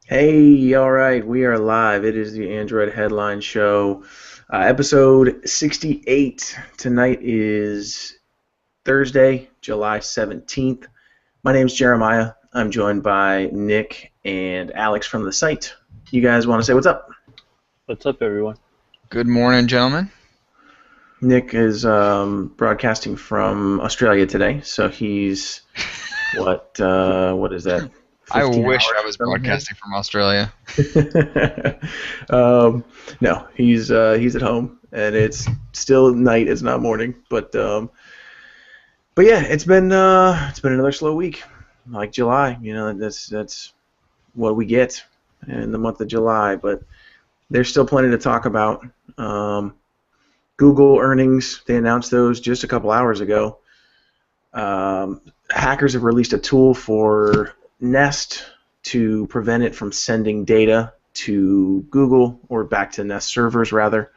Hey, all right, we are live. It is the Android Headline Show, episode 68. Tonight is Thursday, July 17th. My name's Jeremiah. I'm joined by Nick and Alex from the site. You guys want to say what's up? What's up, everyone? Good morning, gentlemen. Nick is broadcasting from Australia today, so he's what is that? I 15 wish hours I was from here? broadcasting from Australia. No, he's at home, and it's still night. It's not morning, but yeah, it's been another slow week, like July. That's what we get in the month of July. But there's still plenty to talk about. Google earnings, they announced those just a couple hours ago. Hackers have released a tool for Nest to prevent it from sending data to Google or back to Nest servers, rather,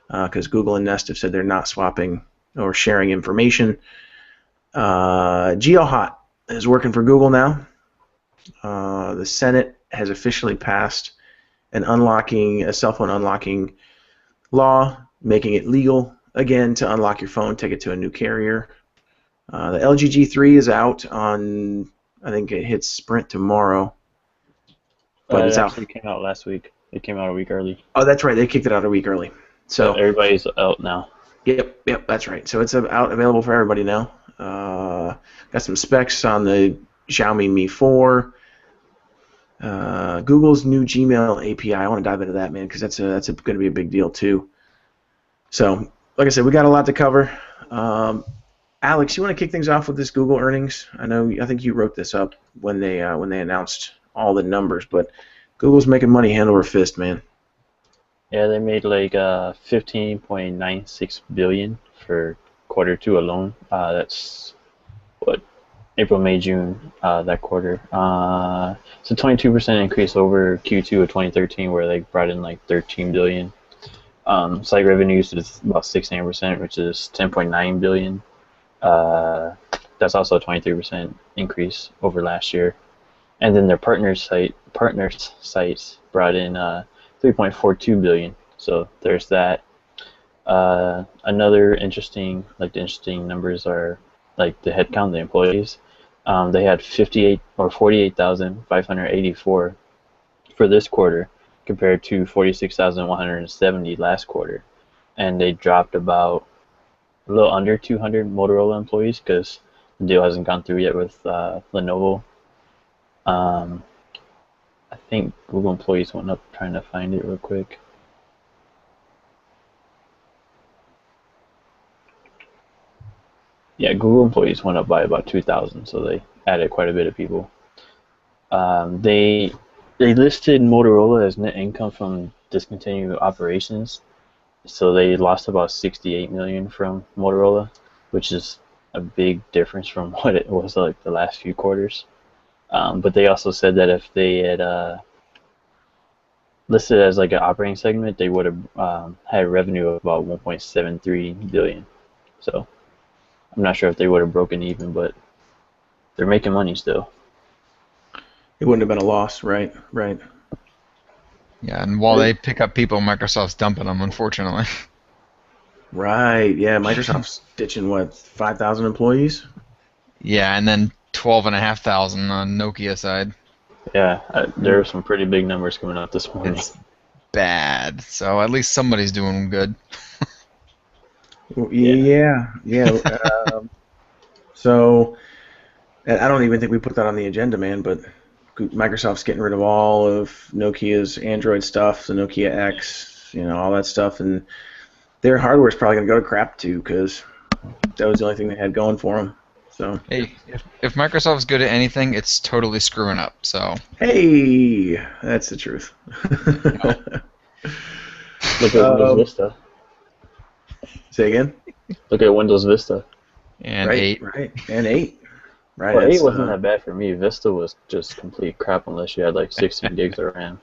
because Google and Nest have said they're not swapping or sharing information. GeoHot is working for Google now. The Senate has officially passed a cell phone unlocking law, making it legal again to unlock your phone, take it to a new carrier. The LG G3 is out on, I think it hits Sprint tomorrow, but It it's out. actually came out last week. It came out a week early. Oh, that's right. They kicked it out a week early. Yep, So, everybody's out now. yep, that's right. So it's out available for everybody now. Got some specs on the Xiaomi Mi 4. Google's new Gmail API. I want to dive into that, man, because that's going to be a big deal too. So, like I said, we got a lot to cover. Alex, you want to kick things off with this Google earnings? I think you wrote this up when they announced all the numbers, but Google's making money hand over fist, man. Yeah, they made like 15.96 billion for quarter two alone. That's what April, May, June, that quarter. It's a 22% increase over Q2 of 2013, where they brought in like 13 billion. Site revenues is about 16%, which is 10.9 billion. Uh, that's also a 23% increase over last year. And then their partners sites brought in 3.42 billion. So there's that. Another interesting, like the interesting numbers are like the headcount, the employees. They had 58 or 48,584 for this quarter, compared to 46,170 last quarter, and they dropped about a little under 200 Motorola employees because the deal hasn't gone through yet with Lenovo. Um, I think Google employees went up. Trying to find it real quick. Yeah, Google employees went up by about 2,000, so they added quite a bit of people. They listed Motorola as net income from discontinued operations, so they lost about 68 million from Motorola, which is a big difference from what it was like the last few quarters. But they also said that if they had listed as like an operating segment, they would have had revenue of about 1.73 billion. So I'm not sure if they would have broken even, but they're making money still. It wouldn't have been a loss, right? Right. Yeah, and while they pick up people, Microsoft's dumping them, unfortunately. Right. Yeah, Microsoft's ditching what, 5,000 employees? Yeah, and then 12,500 on Nokia side. Yeah, there are some pretty big numbers coming out this morning. It's bad. So at least somebody's doing good. Yeah, Yeah. So, and I don't even think we put that on the agenda, man, but Microsoft's getting rid of all of Nokia's Android stuff, the Nokia X, all that stuff, and their hardware is probably going to go to crap too, because that was the only thing they had going for them. So, Hey, if Microsoft's good at anything, it's totally screwing up. So hey, that's the truth. look at Windows Vista. Say again? Look at Windows Vista. and Right, 8. right, and 8. Right, Well, 8 it's wasn't that bad for me. Vista was just complete crap unless you had like 16 gigs of RAM.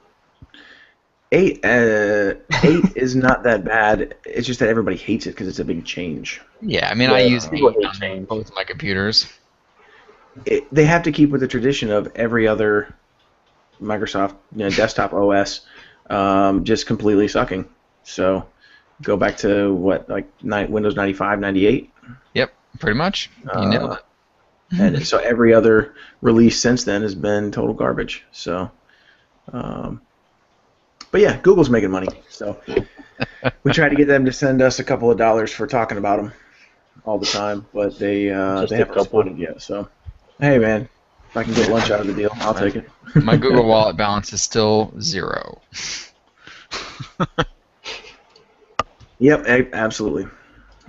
8. 8 is not that bad. It's just that everybody hates it because it's a big change. Yeah, I mean, I Yeah, use people 8 hate on change. both my computers. They have to keep with the tradition of every other Microsoft desktop OS just completely sucking. So go back to what, like Windows 95, 98? Yep, pretty much. You nailed it. And so every other release since then has been total garbage. So, but yeah, Google's making money. So we tried to get them to send us a couple of dollars for talking about them all the time, but they haven't responded yet. So, hey man, if I can get lunch out of the deal, I'll take it. My Google Wallet balance is still 0. Yep, absolutely.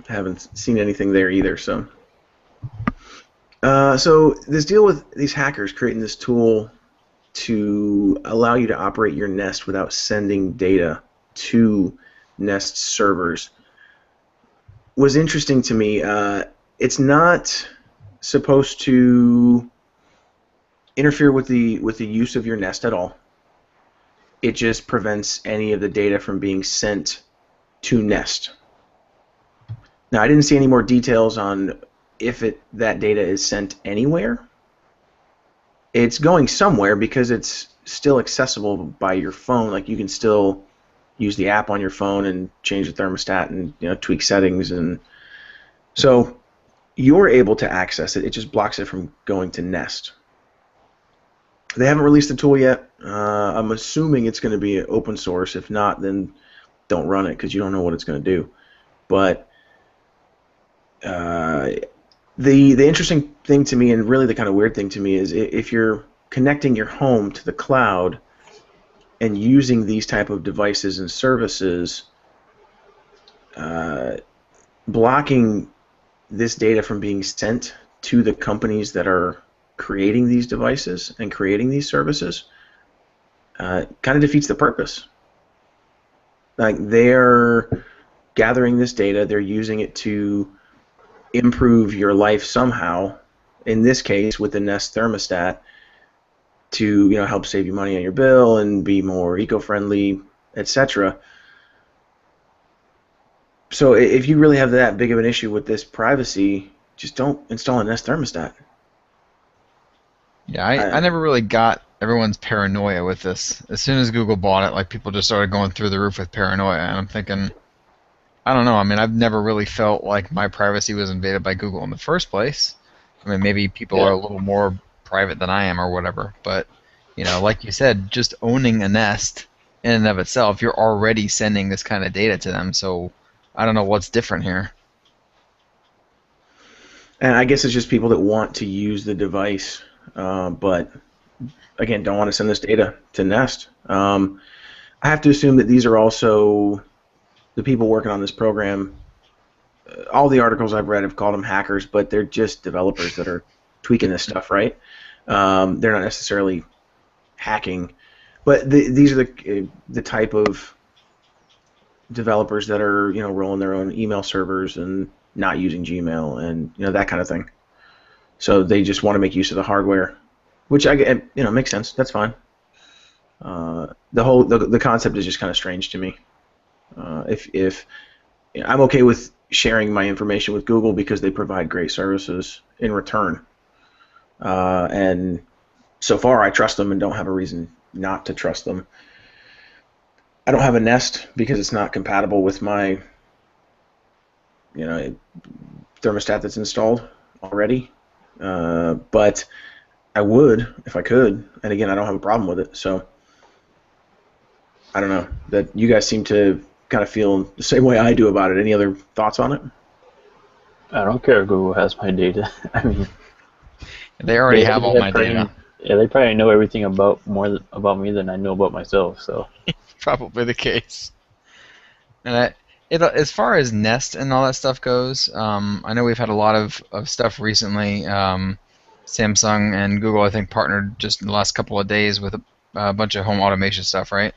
I haven't seen anything there either. So, so this deal with these hackers creating this tool to allow you to operate your Nest without sending data to Nest servers was interesting to me. It's not supposed to interfere with the use of your Nest at all. It just prevents any of the data from being sent to Nest. Now, I didn't see any more details on if that data is sent anywhere. It's going somewhere because it's still accessible by your phone. Like, you can still use the app on your phone and change the thermostat and tweak settings, and so you're able to access it. It just blocks it from going to Nest. They haven't released the tool yet. I'm assuming it's going to be open source. If not, then don't run it because you don't know what it's going to do. But the interesting thing to me, and really the kind of weird thing to me, is if you're connecting your home to the cloud and using these type of devices and services, blocking this data from being sent to the companies that are creating these devices and creating these services kind of defeats the purpose. Like, they're gathering this data, they're using it to improve your life somehow, in this case with the Nest thermostat, to help save you money on your bill and be more eco-friendly, etc. So if you really have that big of an issue with this privacy, just don't install a Nest thermostat. Yeah, I never really got everyone's paranoia with this. As soon as Google bought it, like, people just started going through the roof with paranoia, and I'm thinking, I don't know. I mean, I've never really felt like my privacy was invaded by Google in the first place. I mean, maybe people are a little more private than I am or whatever, but like you said, just owning a Nest in and of itself, you're already sending this kind of data to them, so I don't know what's different here. And I guess it's just people that want to use the device, but again, don't want to send this data to Nest. I have to assume that these are also the people working on this program. All the articles I've read have called them hackers, but they're just developers that are tweaking this stuff, right? They're not necessarily hacking, but these are the type of developers that are rolling their own email servers and not using Gmail and that kind of thing. So they just want to make use of the hardware, which makes sense. That's fine. The concept is just kind of strange to me. If I'm okay with sharing my information with Google because they provide great services in return, and so far I trust them and don't have a reason not to trust them. I don't have a Nest because it's not compatible with my thermostat that's installed already, but I would if I could, and again, I don't have a problem with it. So I don't know, that you guys seem to kind of feel the same way I do about it. Any other thoughts on it? I don't care if Google has my data. I mean, they already have all my data. Yeah, they probably know everything about me than I know about myself. So probably the case. And as far as Nest and all that stuff goes, I know we've had a lot of stuff recently. Samsung and Google, I think, partnered just in the last couple of days with a bunch of home automation stuff, right?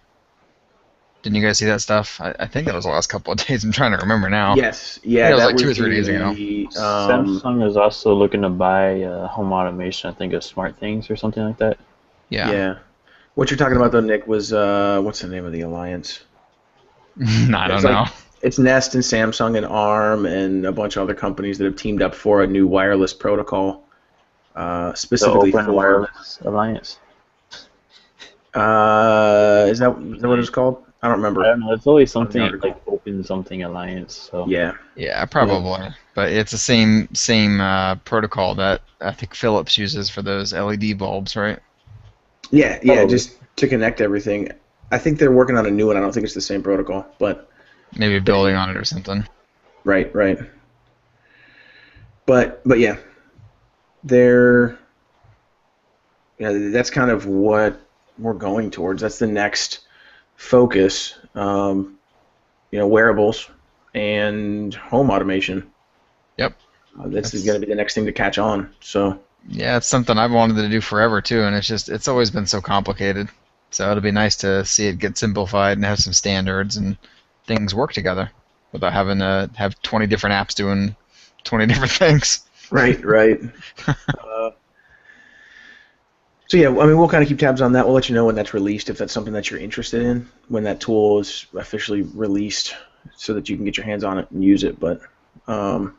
Didn't you guys see that stuff? I think that was the last couple of days. I'm trying to remember now. Yes, yeah. That was like 2 or 3 days ago. Samsung is also looking to buy home automation. I think of Smart Things or something like that. Yeah. Yeah. What you're talking about though, Nick, was what's the name of the alliance? I don't know. It's Nest and Samsung and ARM and a bunch of other companies that have teamed up for a new wireless protocol, specifically the Open for Wireless Alliance. Is that what it's called? I don't I remember don't know. It's always on the something like article. Open Something Alliance. So Yeah. Yeah, Yeah. probably. But it's the same protocol that I think Philips uses for those LED bulbs, right? Yeah, yeah, probably. just to connect everything. I think they're working on a new one. I don't think it's the same protocol, but Maybe building they on it or something. right, right. But yeah, they're that's kind of what we're going towards. That's the next focus. Wearables and home automation. Yep. That's going That's to be the next thing to catch on. So yeah, it's something I've wanted to do forever too, and it's always been so complicated. So it'll be nice to see it get simplified and have some standards and things work together without having to have 20 different apps doing 20 different things. right, right. Uh, So yeah, I mean, we'll kind of keep tabs on that. We'll let you know when that's released, if that's something that you're interested in, when that tool is officially released, so that you can get your hands on it and use it. But um,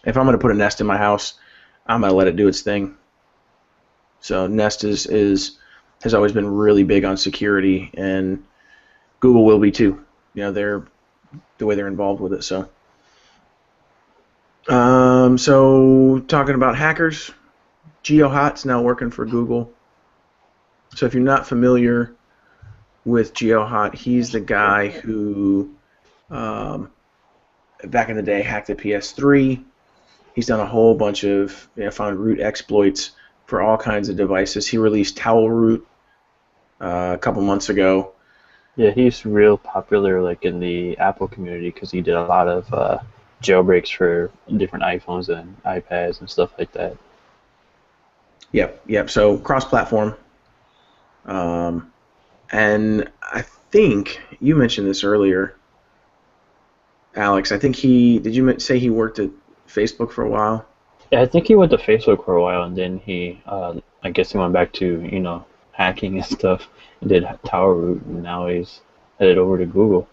if I'm going to put a Nest in my house, I'm going to let it do its thing. So Nest is has always been really big on security, and Google will be too. They're the way they're involved with it. So talking about hackers, GeoHot's now working for Google. So if you're not familiar with GeoHot, he's the guy who, um, back in the day, hacked the PS3. He's done a whole bunch of found root exploits for all kinds of devices. He released Towel Root a couple months ago. Yeah, he's real popular like in the Apple community because he did a lot of jailbreaks for different iPhones and iPads and stuff like that. Yep, yep. So cross-platform, um, and I think you mentioned this earlier, Alex. I think he did. You say he worked at Facebook for a while? Yeah, I think he went to Facebook for a while, and then I guess he went back to hacking and stuff, and did Tower Root, and now he's headed over to Google.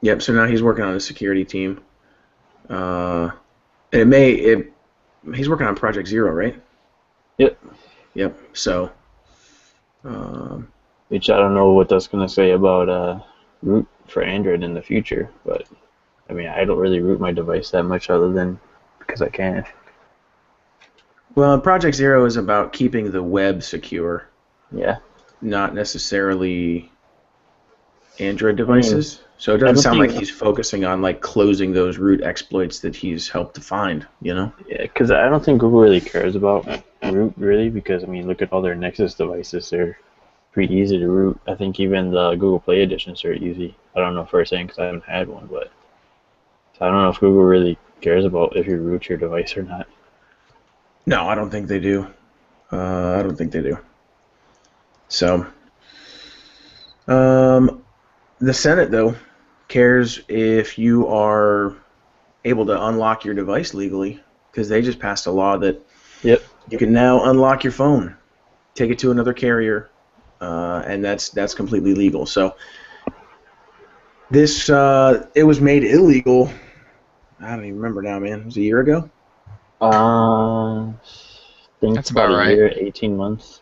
Yep. So now he's working on a security team. And he's working on Project Zero, right? Yep. Yep. So, um, Which I don't know what that's gonna say about root for Android in the future, but I mean I don't really root my device that much other than because I can. well, Project Zero is about keeping the web secure, Yeah. not necessarily Android I mean, devices. So it I doesn't don't sound like think he's focusing on like closing those root exploits that he's helped to find. yeah, because I don't think Google really cares about root really because I mean look at all their Nexus devices. They're pretty easy to root. I think even the Google Play editions are easy. I don't know for a second because I haven't had one, but so I don't know if Google really cares about if you root your device or not. No, I don't think they do. I don't think they do. So, um, the Senate though cares if you are able to unlock your device legally, because they just passed a law that Yep. you can now unlock your phone, take it to another carrier, and that's completely legal. So this it was made illegal. I don't even remember now, man. It was a year ago. I think That's about about a right. year, 18 months.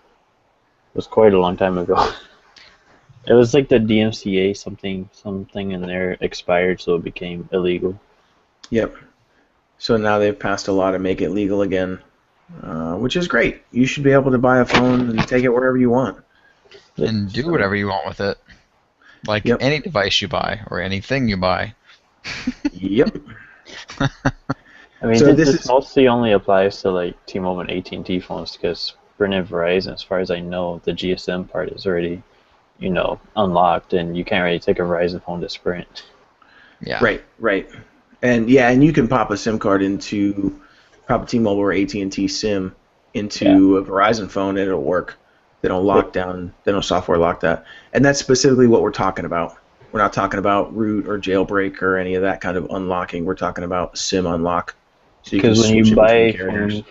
It was quite a long time ago. It was like the DMCA something in there expired, so it became illegal. Yep. So now they've passed a law to make it legal again, which is great. You should be able to buy a phone and take it wherever you want. Yep. And do So, whatever you want with it. Like yep, any device you buy or anything you buy. yep. I mean, So this this is mostly only applies to like T-Mobile and AT&T phones because Sprint and Verizon, as far as I know, the GSM part is already, unlocked, and you can't really take a Verizon phone to Sprint. Yeah. right, right, and yeah, and you can pop a T-Mobile or AT&T SIM Yeah. into a Verizon phone, and it'll work. They don't Yep. lock down. They don't software lock that, and that's specifically what we're talking about. We're not talking about root or jailbreak or any of that kind of unlocking. We're talking about SIM unlock, so you can Because switch it between carriers.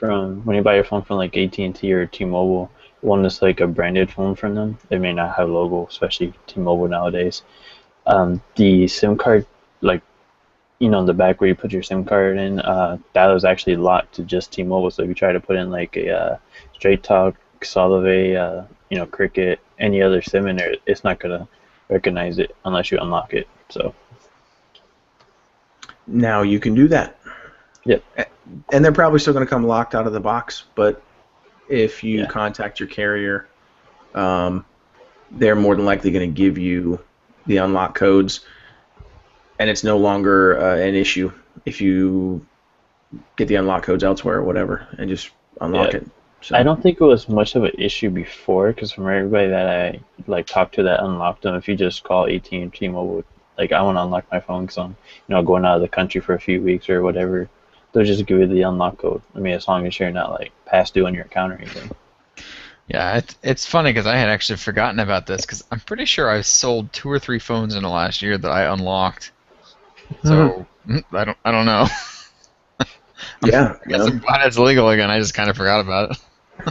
when you buy your phone from like AT&T or T-Mobile, one that's like a branded phone from them, they may not have logo, especially T-Mobile nowadays. The SIM card, like in the back where you put your SIM card in, that was actually locked to just T-Mobile. So if you try to put in like a straight talk Solvay, Cricket, any other SIM in there, it's not gonna recognize it unless you unlock it. So, Now you can do that. yep, And they're probably still going to come locked out of the box, but if you yeah, contact your carrier, they're more than likely going to give you the unlock codes, and it's no longer an issue if you get the unlock codes elsewhere or whatever and just unlock yeah. it. So I don't think it was much of an issue before, because from everybody that I like talked to that unlocked them, if you just call AT&T Mobile, like I want to unlock my phone because I'm going out of the country for a few weeks or whatever, they'll just give you the unlock code. I mean, as long as you're not like past due on your account or anything. Yeah, it's funny because I had actually forgotten about this because I'm pretty sure I've sold 2 or 3 phones in the last year that I unlocked. So I don't know. yeah, I guess I'm glad it's legal again. I just kind of forgot about it.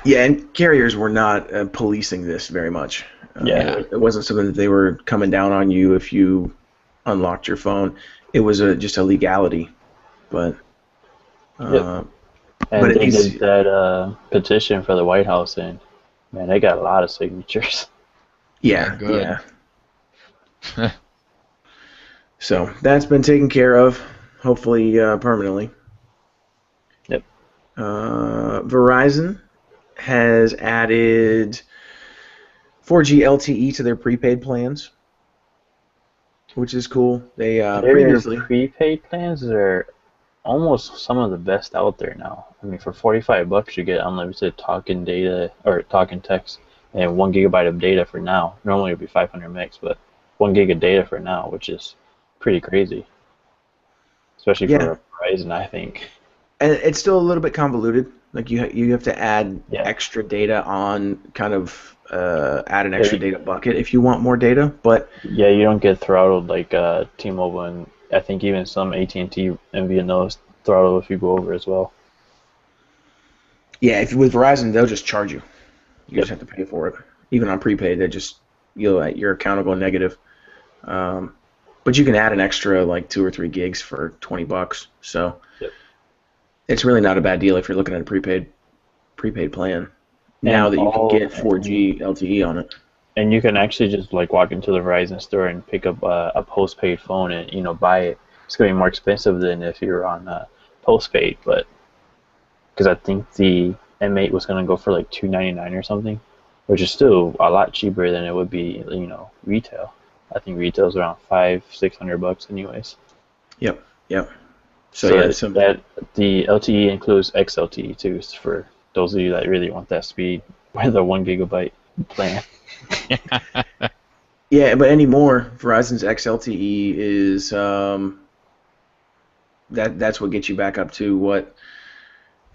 yeah, and carriers were not policing this very much. Yeah. It wasn't something that they were coming down on you if you unlocked your phone. It was just a legality, but Yep. uh, And it they needs. did that petition for the White House, and man, they got a lot of signatures. Yeah, Good. yeah. So that's been taken care of, hopefully permanently. Yep. Verizon has added 4G LTE to their prepaid plans, which is cool. They Their previously, prepaid plans are almost some of the best out there now. I mean, for $45, you get unlimited talking data or talking text and 1 GB of data for now. Normally it would be 500 megs, but 1 gig of data for now, which is pretty crazy, especially yeah, for Verizon, I think. and it's still a little bit convoluted. Like you have to add Yeah. extra data on, kind of add an extra Yeah, data bucket if you want more data. But yeah, you don't get throttled like T-Mobile, and I think even some AT&T MVNOs throttle if you go over as well. yeah, if with Verizon, they'll just charge you. You Yep. just have to pay for it. Even on prepaid, they just your account will go negative. Um, but you can add an extra like 2 or 3 gigs for $20. So Yep. it's really not a bad deal if you're looking at a prepaid plan. And Now that you can all get 4G LTE on it. and you can actually just like walk into the Verizon store and pick up a postpaid phone and buy it. It's gonna be more expensive than if you're on postpaid, but because I think the M8 was gonna go for like $299 or something, which is still a lot cheaper than it would be retail. I think retail's around $500-600 anyways. Yep, yep. So So yeah, that the LTE includes XLTE too, for those of you that really want that speed with a 1 GB plan. yeah, but anymore, Verizon's XLTE is that's what gets you back up to what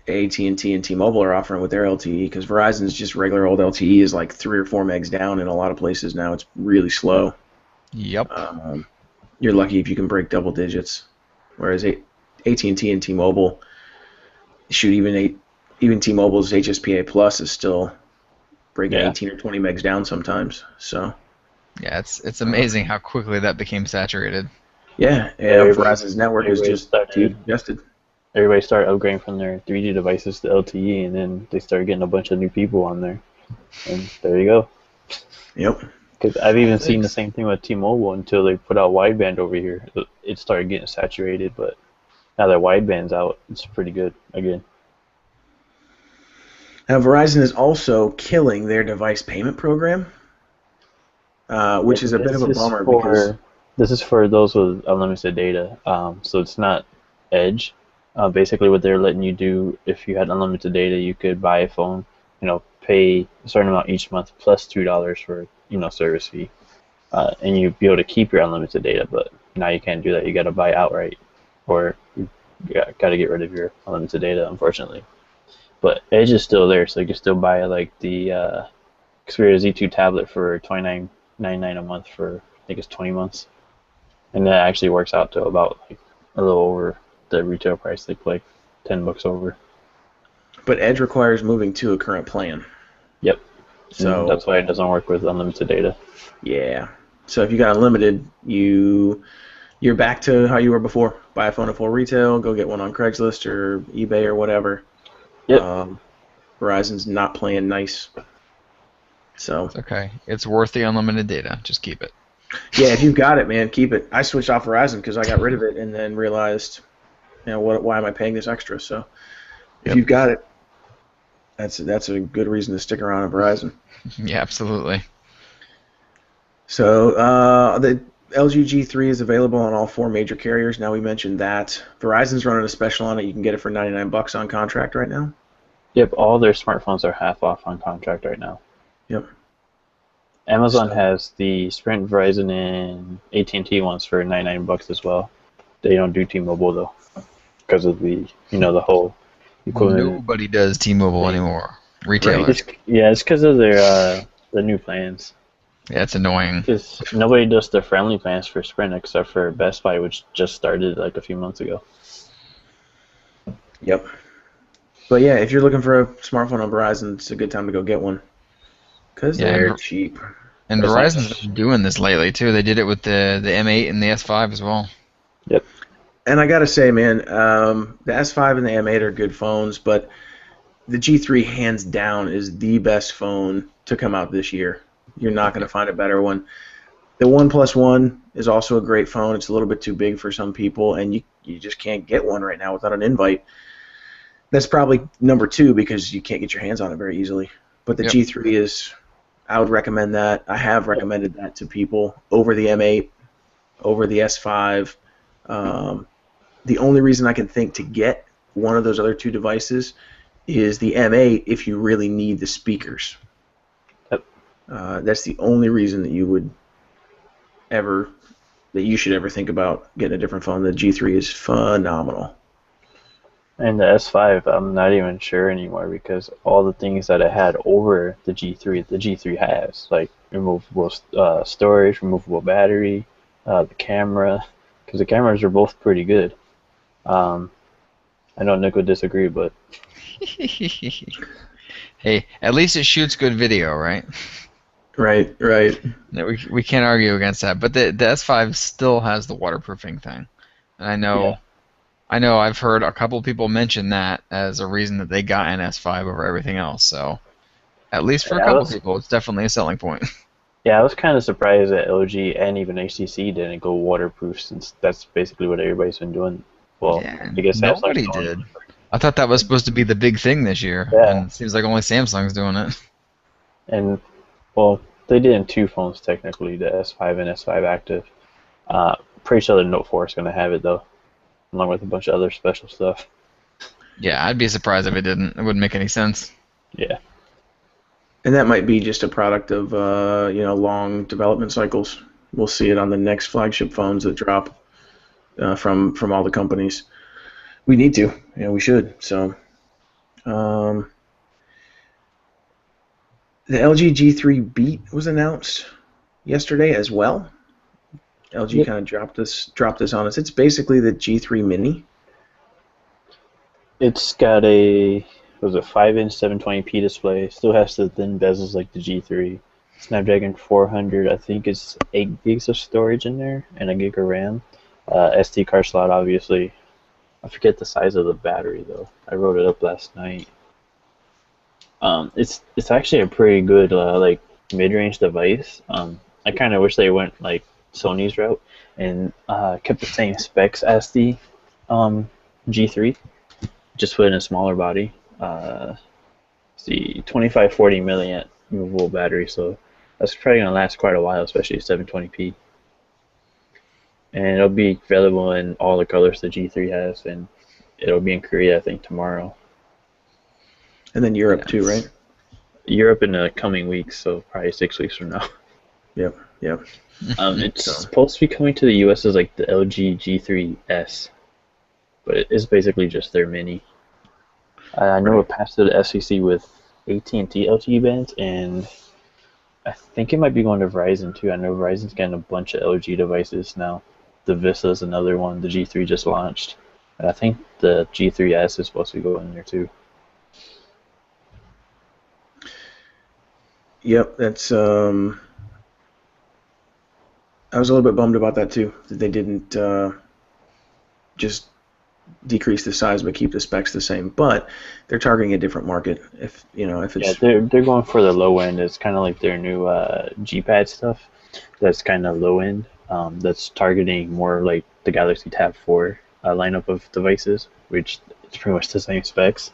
AT&T and T-Mobile are offering with their LTE, because Verizon's just regular old LTE is like 3 or 4 megs down in a lot of places now. It's really slow. Yep. You're lucky if you can break double digits, whereas AT&T and T-Mobile, shoot, even T-Mobile's HSPA Plus is still breaking Yeah. 18 or 20 megs down sometimes. So Yeah, it's amazing how quickly that became saturated. yeah, Everybody, Verizon's network is just too congested. everybody started upgrading from their 3G devices to LTE, and then they started getting a bunch of new people on there, and there you go. Yep. Because I've even seen the Thanks. same thing with T-Mobile until they put out wideband over here. It started getting saturated, but now that wideband's out, it's pretty good again. Now Verizon is also killing their device payment program, which is And a bit of a bummer because this is for those with unlimited data. So it's not Edge. Basically, what they're letting you do, if you had unlimited data, you could buy a phone, pay a certain amount each month plus $2 for service fee, and you'd be able to keep your unlimited data. But now you can't do that. You got to buy outright, or you got to get rid of your unlimited data, unfortunately. But Edge is still there, so you can still buy like the Xperia Z2 tablet for $29.99 a month for I think it's 20 months, and that actually works out to about like a little over the retail price, like $10 over. but Edge requires moving to a current plan. Yep. And So that's why it doesn't work with unlimited data. yeah. So if you got unlimited, you're back to how you were before. Buy a phone at full retail, go get one on Craigslist or eBay or whatever. Yep. Verizon's not playing nice. So It's okay. It's worth the unlimited data. Just keep it. yeah, if you've got it, man, keep it. I switched off Verizon because I got rid of it and then realized, why am I paying this extra? So if Yep. you've got it, that's a good reason to stick around on Verizon. Yeah, absolutely. So the LG G3 is available on all four major carriers. Now we mentioned that Verizon's running a special on it. You can get it for $99 on contract right now. Yep, all their smartphones are half off on contract right now. Yep. Amazon So has the Sprint, Verizon, and AT&T ones for $99 as well. They don't do T-Mobile though, because of the whole equivalent Nobody does T-Mobile thing. anymore. right. Retailers. It's because of their the new plans. Yeah, it's annoying. Because nobody does the friendly plans for Sprint except for Best Buy, which just started like a few months ago. Yep. But yeah, if you're looking for a smartphone on Verizon, it's a good time to go get one because Yeah, they're cheap. and That's Verizon's nice. been doing this lately too. They did it with the M8 and the S5 as well. Yep. And I gotta say, man, the S5 and the M8 are good phones, but the G3 hands down is the best phone to come out this year. You're not going to find a better one. The OnePlus One is also a great phone. It's a little bit too big for some people, and you just can't get one right now without an invite. That's probably number two because you can't get your hands on it very easily. But the Yep. G3 is, I would recommend that. I have recommended that to people over the M8, over the S5. Um, the only reason I can think to get one of those other two devices is the M8 if you really need the speakers. Yep. That's the only reason that you should ever think about getting a different phone. The G3 is phenomenal. And the S5, I'm not even sure anymore because all the things that it had over the G3 has, like removable storage, removable battery, the camera, because the cameras are both pretty good. Um, I know Nick would disagree, but Hey, at least it shoots good video, right? Right, right. No, we can't argue against that. But the S5 still has the waterproofing thing, and yeah, I know I've heard a couple people mention that as a reason that they got an S5 over everything else. So at least for a and I couple was people, it's definitely a selling point. yeah I was kind of surprised that LG and even HTC didn't go waterproof since that's basically what everybody's been doing. Well, Yeah, I guess Samsung's nobody going. did. I thought that was supposed to be the big thing this year, Yeah, and it seems like only Samsung's doing it. and well, they did in two phones technically, the S5 and S5 Active. Pretty sure the Note 4 is going to have it though, along with a bunch of other special stuff. Yeah, I'd be surprised if it didn't. It wouldn't make any sense. Yeah, And that might be just a product of long development cycles. We'll see it on the next flagship phones that drop from all the companies. We need to, we should. So the LG G3 Beat was announced yesterday as well. LG yep. kind of dropped this on us. It's basically the G3 Mini. It's got a 5-inch 720p display. Still has the thin bezels like the G3. Snapdragon 400. I think it's 8 gigs of storage in there and a gig of RAM. SD card slot, obviously. I forget the size of the battery though. I wrote it up last night. It's actually a pretty good like mid-range device. I kind of wish they went like Sony's route and kept the same specs as the G3, just put in a smaller body. The 2540 milliamp movable battery, so that's probably gonna last quite a while, especially 720p. And it'll be available in all the colors the G3 has, and it'll be in Korea I think tomorrow. And then Europe too, Yes. right? Europe in the coming weeks, so probably 6 weeks from now. Yep, yep. It's So supposed to be coming to the US as like the LG G3S, but it's basically just their mini. I know right. it passed to the FCC with AT&T LTE bands, and I think it might be going to Verizon too. I know Verizon's getting a bunch of LG devices now. The Vista is another one. The G3 just launched. And I think the G3S is supposed to be going there too. Yep, that's I was a little bit bummed about that too, that they didn't just decrease the size but keep the specs the same. But they're targeting a different market. If Yeah, it's they're going for the low end. It's kind of like their new G-Pad stuff. That's kind of low end. That's targeting more like the Galaxy Tab 4 lineup of devices, which is pretty much the same specs.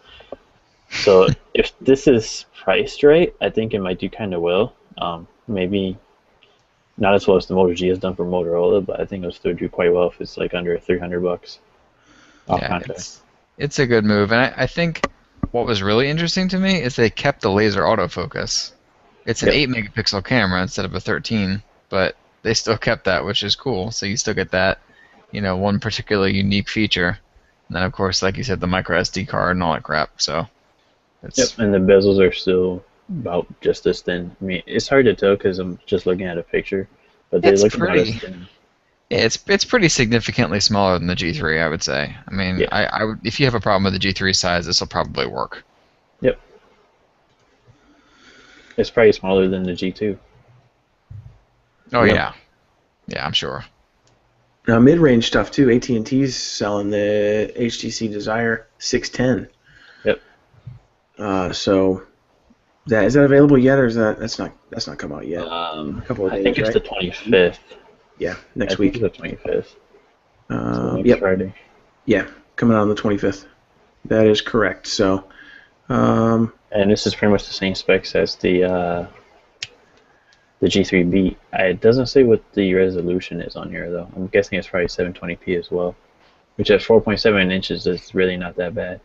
So if this is priced right, I think it might do kind of well. Maybe not as well as the Moto G has done for Motorola, but I think it'll still do quite well if it's like under $300 off Yeah, contract. it's a good move, and I think what was really interesting to me is they kept the laser autofocus. It's an Yep. 8 megapixel camera instead of a 13, but they still kept that, which is cool. So you still get that, one particularly unique feature. And then of course, like you said, the micro SD card and all that crap. So Yep, it's and the bezels are still about just as thin. I mean, it's hard to tell because I'm just looking at a picture, but they it's look about as pretty. thin. Yeah, it's pretty significantly smaller than the G3, I would say. I mean, Yeah. I would, if you have a problem with the G3 size, this will probably work. Yep. It's probably smaller than the G2. Oh Yep. yeah, I'm sure. Now mid-range stuff too. AT&T's selling the HTC Desire 610. Yep. So is that available yet, or is that's not come out yet? A couple of I days, think it's right? the 25th. Yeah, next I think week. it's the 25th. So next Yep. Friday. Yeah, coming out on the 25th. That is correct. So, And this is pretty much the same specs as the G3 Beat. It doesn't say what the resolution is on here though. I'm guessing it's probably 720p as well, which at 4.7 inches is really not that bad.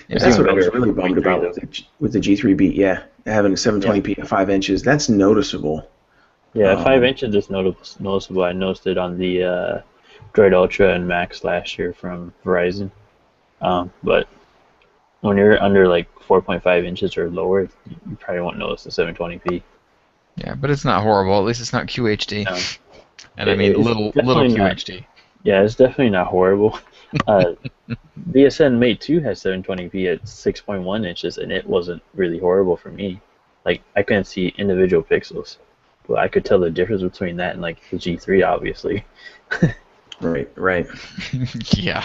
Yeah, that's even what I was better really at bummed 4.3 about though. with the G3 Beat. Yeah, having 720p at 5 inches. That's noticeable. Yeah, at 5 Um, inches is noticeable. I noticed it on the Droid Ultra and Max last year from Verizon. But when you're under like 4.5 inches or lower, you probably won't notice the 720p. yeah, but it's not horrible. At least it's not QHD. No, And I mean it's little definitely not. QHD. Yeah, it's definitely not horrible. Uh, BSN Mate 2 has 720p at 6.1 inches, and it wasn't really horrible for me. Like, I couldn't see individual pixels, but I could tell the difference between that and, like, the G3, obviously. right. Yeah.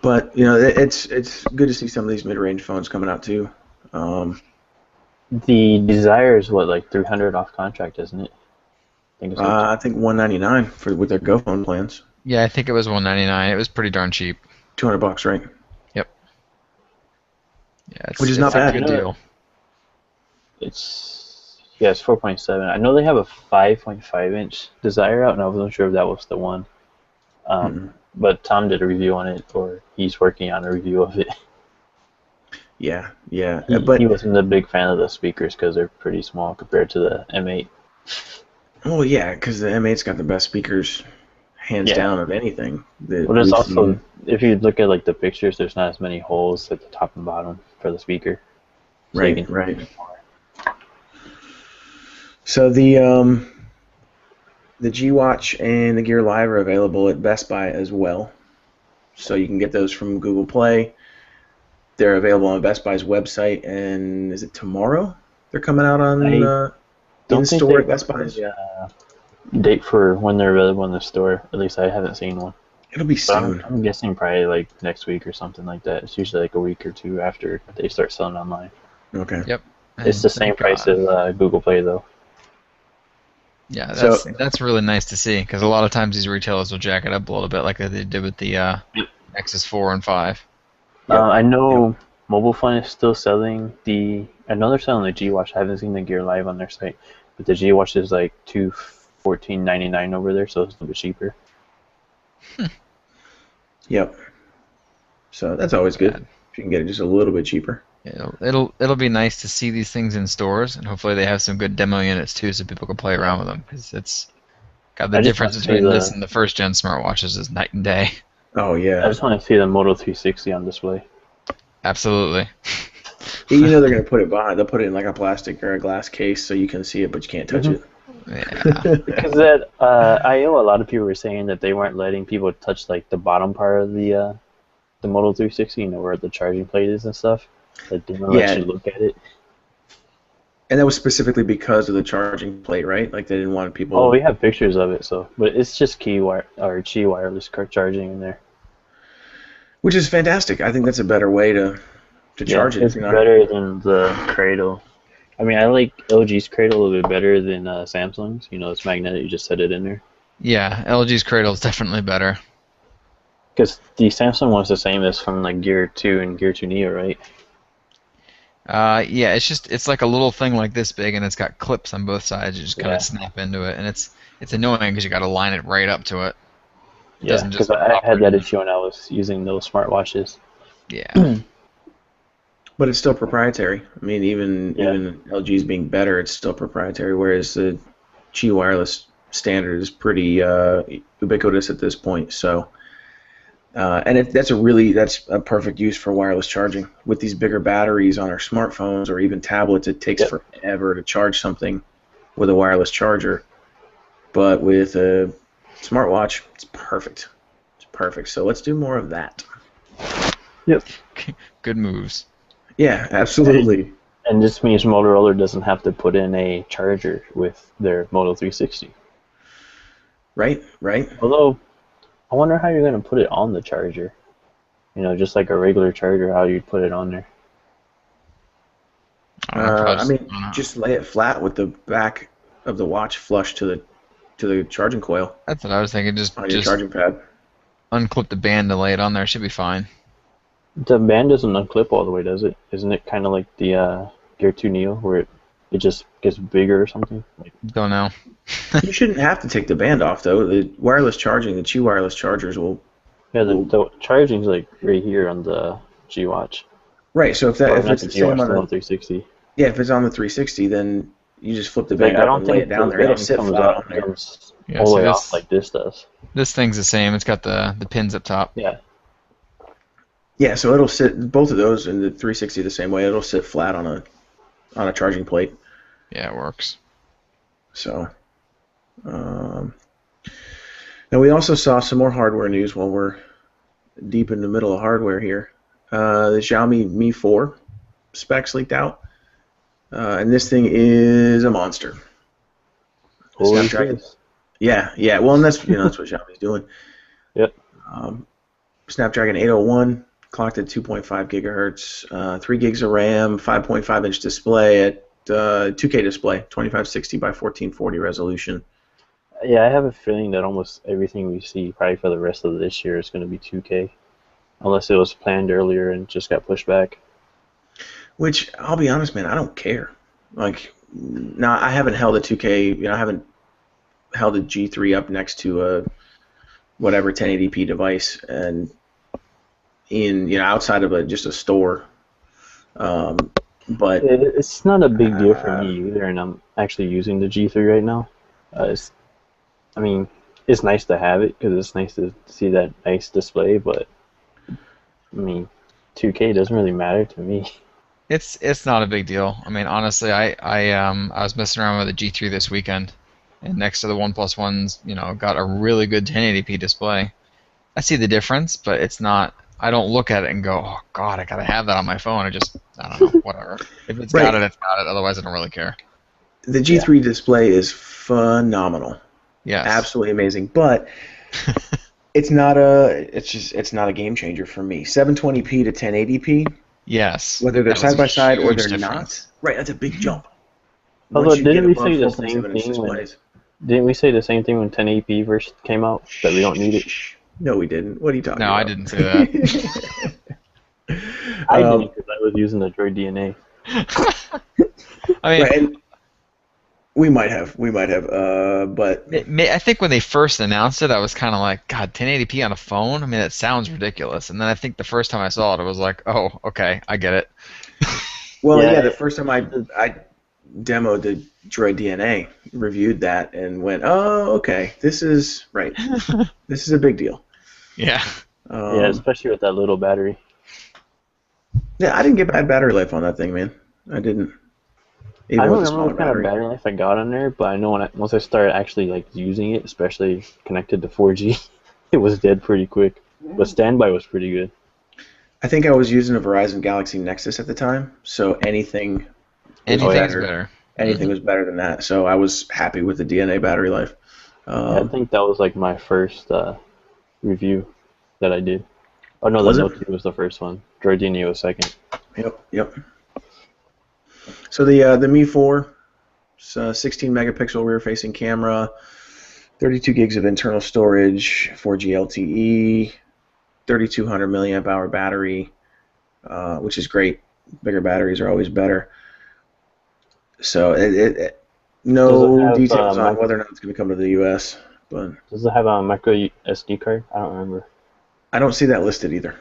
But it's good to see some of these mid-range phones coming out too. The Desire is, what, like 300 off contract, isn't it? I think it's like I think 199 with their Go phone plans. Yeah, I think it was 199. It was pretty darn cheap. $200, right? Yep. Yeah, Which is it's not a bad. good deal. it's 4.7. I know they have a 5.5 inch Desire out, and I wasn't sure if that was the one. But Tom did a review on it, or he's working on a review of it. Yeah. He wasn't a big fan of the speakers because they're pretty small compared to the M8. Well, yeah, because the M8's got the best speakers, hands Yeah. down, of anything. But there's also, if you look at like the pictures, there's not as many holes at the top and bottom for the speaker. So you can- right. So the G Watch and the Gear Live are available at Best Buy as well. So you can get those from Google Play. They're available on Best Buy's website, and is it tomorrow? They're coming out on in store at Best Buy's. Date for when they're available in the store. At least I haven't seen one. It'll be But soon. I'm guessing probably like next week or something like that. It's usually like a week or two after they start selling online. Okay. Yep. It's the same price as Google Play though. Yeah, So- that's really nice to see because a lot of times these retailers will jack it up a little bit, like they did with the Nexus 4 and 5. Yep. I know Mobile Fun is still selling I know they're selling the G Watch. I haven't seen the Gear Live on their site, but the G Watch is like $214.99 over there, so it's a little bit cheaper. Yep. So that's always good. Bad. If you can get it just a little bit cheaper. It'll be nice to see these things in stores, and hopefully they have some good demo units too, so people can play around with them. Because it's got the I just difference want to see between the- this and the first gen smartwatches is night and day. Oh I yeah. just want to see the Moto 360 on display. Absolutely. They're gonna put it behind. They'll put it in like a plastic or a glass case so you can see it, but you can't touch it. Yeah. Because that I.O. a lot of people were saying that they weren't letting people touch like the bottom part of the Moto 360, where the charging plate is and stuff. Like they didn't let you look at it. And that was specifically because of the charging plate, right? Like they didn't want people. Oh, we have pictures of it, but it's just Qi wireless car charging in there. Which is fantastic. I think that's a better way to Yeah, charge it. it's better than the Cradle. I mean, I like LG's Cradle a little bit better than Samsung's. You know, it's magnetic. You just set it in there. Yeah, LG's Cradle is definitely better. Because the Samsung one's the same as from like Gear 2 and Gear 2 Neo, right? Yeah, it's like a little thing like this big, and it's got clips on both sides. You just kind of snap into it, and it's annoying because you got to line it right up to it. Yeah, because I had that issue when I was using those smartwatches. Yeah. But it's still proprietary. I mean, even LG's being better, it's still proprietary. Whereas the Qi wireless standard is pretty ubiquitous at this point. So, and that's a perfect use for wireless charging. With these bigger batteries on our smartphones or even tablets, it takes forever to charge something with a wireless charger. But with a smartwatch, it's perfect. It's perfect. So let's do more of that. Yep. Good moves. Yeah, absolutely. And this means Motorola doesn't have to put in a charger with their Moto 360. Right. Although, I wonder how you're going to put it on the charger. You know, just like a regular charger, how you'd put it on there. Just lay it flat with the back of the watch flush to the charging coil. That's what I was thinking. Just on your charging pad. Unclip the band to lay it on there. Should be fine. The band doesn't unclip all the way, does it? Isn't it kind of like the Gear 2 Neo, where it just gets bigger or something? Don't know. You shouldn't have to take the band off, though. The wireless charging, the Qi wireless chargers will... Yeah, the charging's like right here on the G Watch. Right, so if it's the same on the 360. Yeah, if it's on the 360, then you just flip the band up and lay it down there. It'll sit flat on there. Yeah, all the way off like this does. This thing's the same. It's got the pins up top. Yeah. Yeah, so it'll sit, both of those in the 360 the same way. It'll sit flat on a charging plate. Yeah, it works. So, now we also saw some more hardware news while we're deep in the middle of hardware here. The Xiaomi Mi 4 specs leaked out, and this thing is a monster. Snapdragon. Yeah. Well, and that's what Xiaomi's doing. Yep. Snapdragon 801. Clocked at 2.5 gigahertz, 3 gigs of RAM, 5.5-inch display at 2K display, 2560 by 1440 resolution. Yeah, I have a feeling that almost everything we see probably for the rest of this year is going to be 2K, unless it was planned earlier and just got pushed back. Which, I'll be honest, man, I don't care. Like, no, I haven't held a 2K, I haven't held a G3 up next to a whatever 1080p device, and in outside of just a store, but it's not a big deal for me either, and I'm actually using the G3 right now. It's nice to have it because it's nice to see that nice display, but I mean, 2K doesn't really matter to me. It's not a big deal. I mean, honestly, I was messing around with the G3 this weekend, and next to the OnePlus ones, got a really good 1080p display. I see the difference, but it's not. I don't look at it and go, oh God, I gotta have that on my phone. I don't know, whatever. If it's got it, it's got it. Otherwise, I don't really care. The G3 display is phenomenal. Yes. Absolutely amazing. But it's not a game changer for me. 720p to 1080p. Yes. Whether they're side by side or they're not. Right, that's a big jump. Although didn't we say the same thing? Didn't we say the same thing when 1080p first came out, that we don't need it? No, we didn't. What are you talking about? No, I didn't say that. I didn't, because I was using the Droid DNA. I mean, right, we might have, but I think when they first announced it, I was kind of like, God, 1080p on a phone? I mean, that sounds ridiculous. And then I think the first time I saw it, I was like, oh, okay, I get it. Well, yeah, the first time I demoed the Droid DNA, reviewed that, and went, oh, okay, this is right. This is a big deal. Yeah. Yeah, especially with that little battery. Yeah, I didn't get bad battery life on that thing, man. I didn't. I don't remember what kind of battery life I got on there, but I know once I started actually using it, especially connected to 4G, it was dead pretty quick. But standby was pretty good. I think I was using a Verizon Galaxy Nexus at the time, so anything's better. anything was better than that. So I was happy with the DNA battery life. Yeah, I think that was like my first review that I did. Oh no, the Was it? Note 2 was the first one. Gardenia was second. Yep. So the Mi 4, 16 megapixel rear facing camera, 32 gigs of internal storage, 4G LTE, 3200 milliamp hour battery, which is great. Bigger batteries are always better. So Does it no have details on whether or not it's going to come to the U.S., but does it have a micro SD card? I don't remember. I don't see that listed either.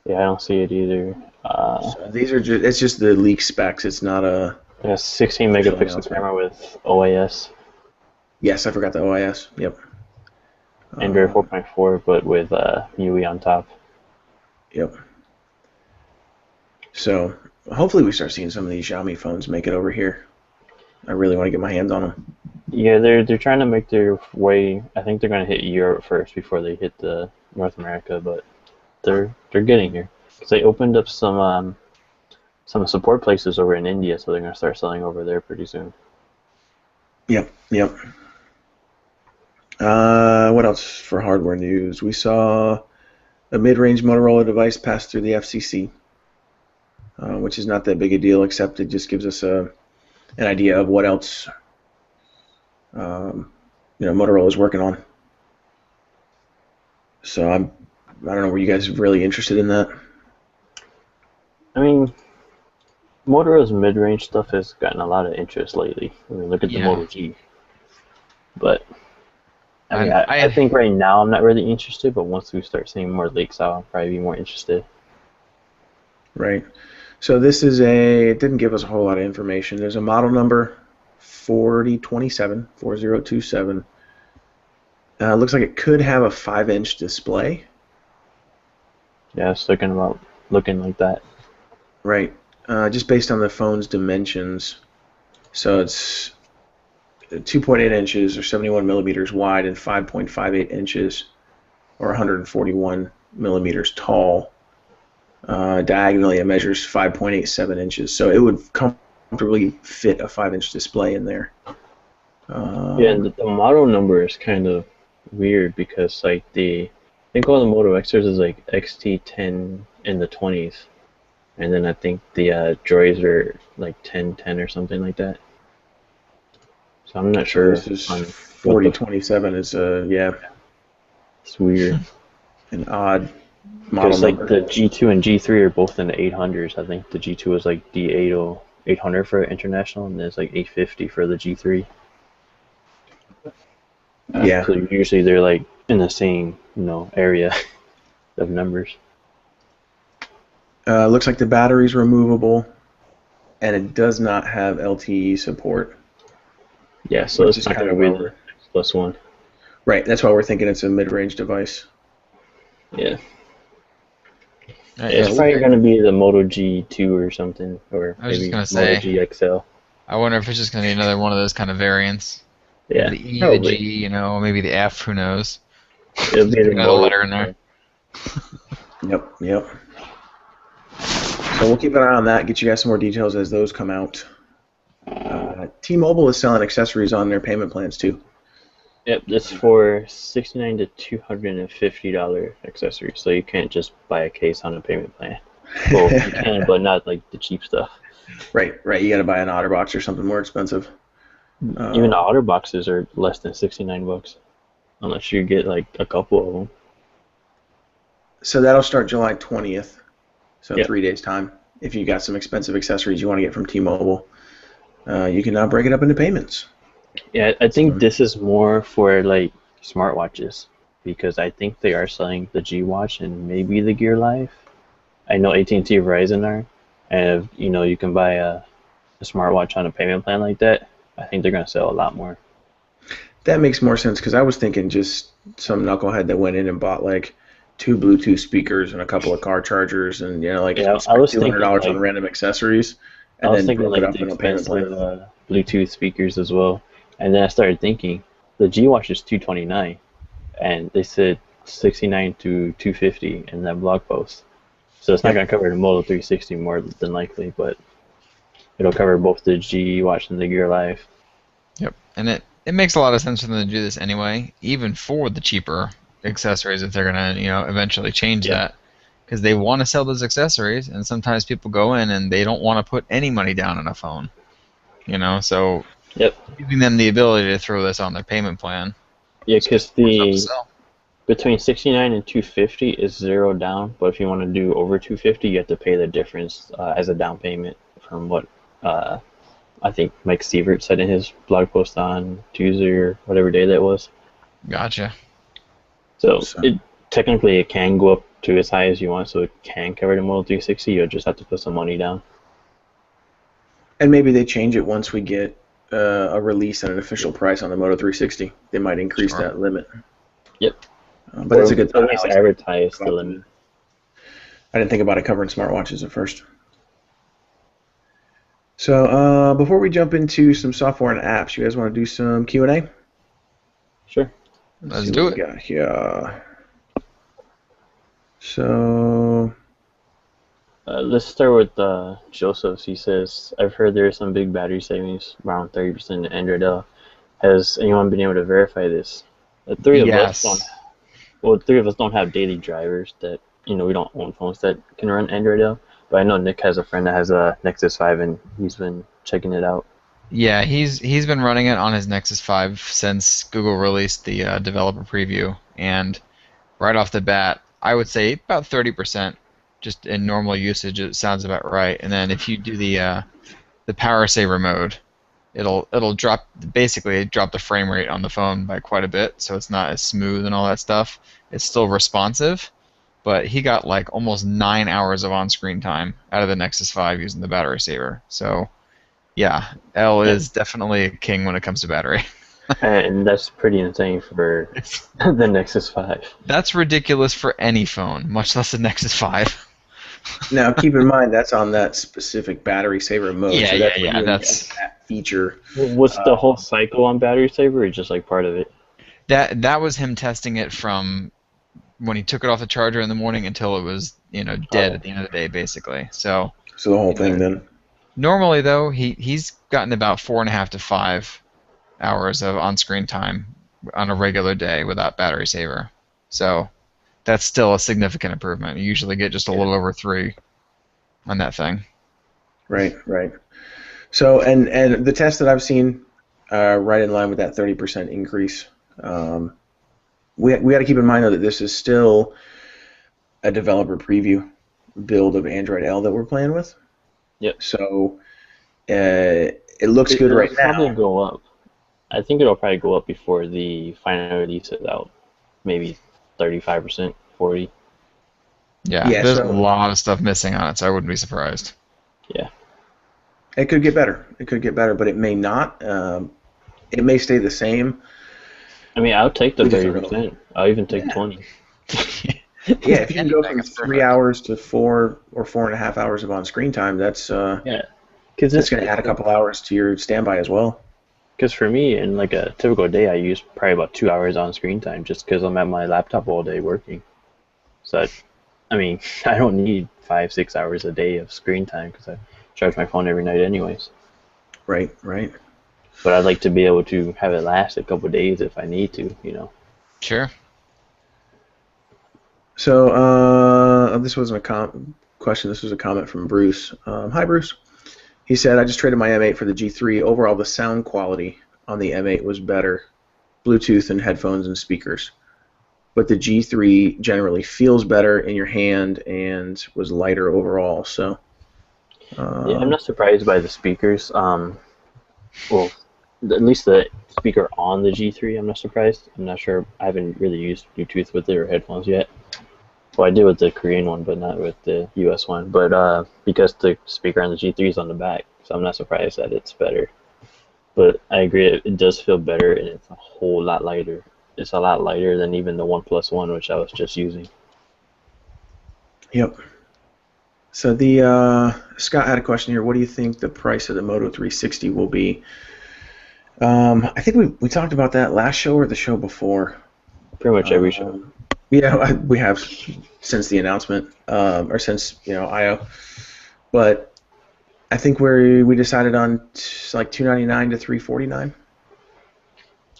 Yeah, I don't see it either. So these are it's just the leak specs. It's not a Yeah, 16 megapixel camera with OIS. Yes, I forgot the OIS. Yep. Android 4.4, but with MIUI on top. Yep. So hopefully we start seeing some of these Xiaomi phones make it over here. I really want to get my hands on them. Yeah, they're trying to make their way. I think they're going to hit Europe first before they hit the North America, but they're getting here. Because they opened up some support places over in India, so they're going to start selling over there pretty soon. Yep. What else for hardware news? We saw a mid-range Motorola device pass through the FCC, which is not that big a deal, except it just gives us an idea of what else Motorola is working on. So I don't know, were you guys really interested in that? I mean, Motorola's mid-range stuff has gotten a lot of interest lately. I mean, look at the Moto G. But I think right now I'm not really interested, but once we start seeing more leaks out, I'll probably be more interested. Right. So it didn't give us a whole lot of information. There's a model number 4027. Looks like it could have a 5-inch display. Yeah, it's looking like that. Right. Just based on the phone's dimensions. So it's 2.8 inches or 71 millimeters wide and 5.58 inches or 141 millimeters tall. Diagonally, it measures 5.87 inches. So it would comfortably fit a 5-inch display in there. Yeah, and the model number is kind of weird because like I think all the Moto Xers is like XT10 in the 20s, and then I think the Droids are like 1010 or something like that. So I'm not sure. This is 4027 is It's weird. An odd model because like number. the G2 and G3 are both in the 800s. I think the G2 was like D800 for international, and then it's like 850 for the G3. Yeah. So usually they're like in the same area of numbers. Looks like the battery's removable, and it does not have LTE support. Yeah, so it's not going to be the X Plus one. Right, that's why we're thinking it's a mid-range device. Yeah. It's probably going to be the Moto G2 or something, or maybe Moto G XL. I wonder if it's just going to be another one of those kind of variants. Yeah, the E, probably. The G, maybe the F, who knows? It'll be another letter in there. Yep. So we'll keep an eye on that, get you guys some more details as those come out. T-Mobile is selling accessories on their payment plans too. Yep, it's for $69 to $250 accessories, so you can't just buy a case on a payment plan. Well, you can, but not like the cheap stuff. Right. You got to buy an OtterBox or something more expensive. Even the OtterBoxes are less than $69, unless you get like a couple of them. So that'll start July 20th, so 3 days time. If you got some expensive accessories you want to get from T-Mobile, you can now break it up into payments. Yeah, I think this is more for like smartwatches, because I think they are selling the G Watch and maybe the Gear Live. I know AT&T and Verizon are, and if, you can buy a smartwatch on a payment plan like that, I think they're going to sell a lot more. That makes more sense, because I was thinking just some knucklehead that went in and bought like 2 Bluetooth speakers and a couple of car chargers and I was $200 on random accessories, and I was then thinking broke it like up the in a payment expensive plan. Bluetooth speakers as well, and then I started thinking the G Watch is $229, and they said $69 to $250 in that blog post, so it's not going to cover the Moto 360 more than likely, but it'll cover both the G Watch and the Gear Live. Yep. And it makes a lot of sense for them to do this anyway, even for the cheaper accessories if they're gonna, eventually change Yep. that. Because they want to sell those accessories, and sometimes people go in and they don't want to put any money down on a phone. So Yep. giving them the ability to throw this on their payment plan. Yeah, because the Sell. between 69 and 250 is zero down, but if you want to do over 250, you have to pay the difference as a down payment. From what I think Mike Sievert said in his blog post on Tuesday or whatever day that was. Gotcha. So technically it can go up to as high as you want, so it can cover the Model 360. You'll just have to put some money down. And maybe they change it once we get a release and an official price on the Moto 360. They might increase that limit. Yep. But it's a good at least advertise the limit. I didn't think about it covering smartwatches at first. So before we jump into some software and apps, you guys want to do some Q&A? Sure. Let's do it. Got here. So let's start with Joseph. He says, I've heard there are some big battery savings, around 30% in Android L. Has anyone been able to verify this? The three of us don't have daily drivers that, we don't own phones that can run Android L. But I know Nick has a friend that has a Nexus 5 and he's been checking it out. Yeah, he's been running it on his Nexus 5 since Google released the developer preview, and right off the bat, I would say about 30%, just in normal usage. It sounds about right. And then if you do the power saver mode, it'll drop the frame rate on the phone by quite a bit, so it's not as smooth and all that stuff. It's still responsive, but he got like almost 9 hours of on-screen time out of the Nexus 5 using the battery saver. So yeah, L is definitely a king when it comes to battery. And that's pretty insane for the Nexus 5. That's ridiculous for any phone, much less the Nexus 5. Now, keep in mind that's on that specific battery saver mode. Yeah, so that's that feature. Was the whole cycle on battery saver, or just like part of it? That was him testing it from when he took it off the charger in the morning until it was dead at the end of the day, basically. So the whole thing then. Normally, though, he's gotten about 4.5 to 5 hours of on-screen time on a regular day without battery saver. So that's still a significant improvement. You usually get just a little over 3 on that thing. Right. So and the test that I've seen, right in line with that 30% increase. We got to keep in mind though that this is still a developer preview build of Android L that we're playing with. Yep. So it looks good right now. It'll probably go up. I think it'll probably go up before the final release is out. Maybe 35%, 40%. Yeah, there's a lot of stuff missing on it, so I wouldn't be surprised. Yeah. It could get better. But it may not. It may stay the same. I mean, I'll take the 30%. I'll even take 20. Yeah, if you can go from 3 hours to 4 or 4.5 hours of on-screen time, that's because it's going to add a couple hours to your standby as well. Because for me, in like a typical day, I use probably about 2 hours on screen time just because I'm at my laptop all day working. So, I mean, I don't need 5-6 hours a day of screen time because I charge my phone every night anyways. Right. But I'd like to be able to have it last a couple days if I need to, Sure. So this wasn't a question. This was a comment from Bruce. Hi, Bruce. He said, I just traded my M8 for the G3. Overall, the sound quality on the M8 was better, Bluetooth and headphones and speakers. But the G3 generally feels better in your hand and was lighter overall. So, yeah, I'm not surprised by the speakers. Well, at least the speaker on the G3, I'm not surprised. I'm not sure. I haven't really used Bluetooth with it or headphones yet. Well, I did with the Korean one, but not with the US one. But because the speaker on the G3 is on the back, so I'm not surprised that it's better. But I agree, it does feel better, and it's a whole lot lighter. It's a lot lighter than even the OnePlus One, which I was just using. Yep. So the Scott had a question here. What do you think the price of the Moto 360 will be? I think we talked about that last show or the show before. Pretty much every show. Yeah, we have since the announcement, or since I/O. But I think we decided on like $299 to $349.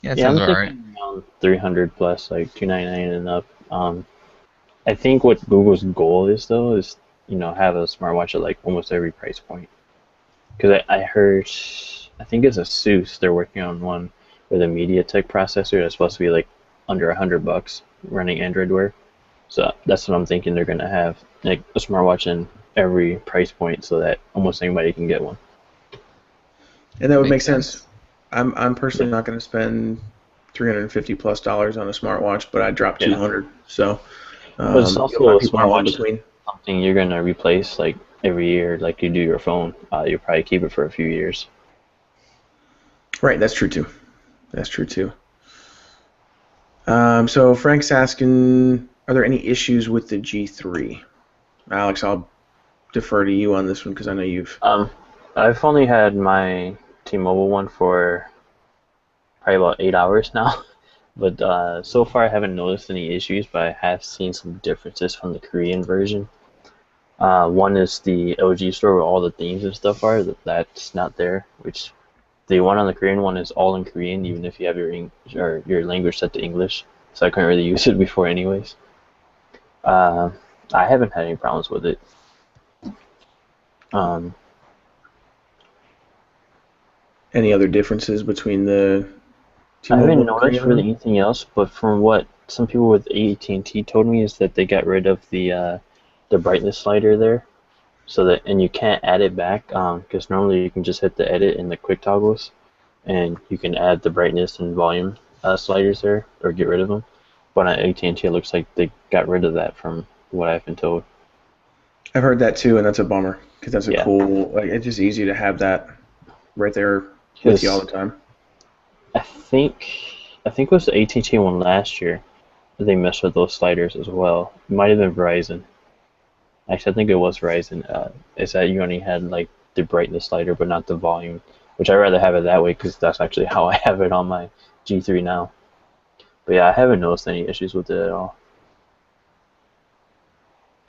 Yeah, it Yeah, sounds I'm all right. thinking around 300 plus, like 299 and up. I think what Google's goal is though is have a smartwatch at like almost every price point. Because I heard, I think it's Asus. They're working on one with a MediaTek processor that's supposed to be like under $100 running Android Wear. So that's what I'm thinking they're gonna have, like a smartwatch in every price point, so that almost anybody can get one. And that would make Makes sense. sense. I'm Yeah. personally not going to spend $350 plus on a smartwatch, but I dropped Yeah. 200. So But it's you'll find also a people I'm in smartwatch is between. something you're gonna replace like every year, like you do your phone. You'll probably keep it for a few years. Right, that's true too. That's true too. So Frank's asking, are there any issues with the G3? Alex, I'll defer to you on this one because I know you've. Um, I've only had my T-Mobile one for probably about 8 hours now. But so far, I haven't noticed any issues, but I have seen some differences from the Korean version. One is the LG store where all the themes and stuff are. That's not there. Which the one on the Korean one is all in Korean, even if you have or your language set to English. So I couldn't really use it before, anyways. Uh, I haven't had any problems with it. Um, Any other differences between the I T-Mobile haven't and the noticed Korean really one? anything else, but from what some people with AT&T told me is that they got rid of the brightness slider there. So that, and you can't add it back because normally you can just hit the edit in the quick toggles and you can add the brightness and volume sliders there or get rid of them. But on AT&T, it looks like they got rid of that from what I've been told. I've heard that too, and that's a bummer because that's a Yeah, cool. Like, it's just easy to have that right there with you all because the time. I think I think it was the AT&T one last year. They messed with those sliders as well. It might have been Verizon. Actually, I think it was Verizon. Is that you only had like the brightness slider, but not the volume, which I rather have it that way because that's actually how I have it on my G3 now. But yeah, I haven't noticed any issues with it at all.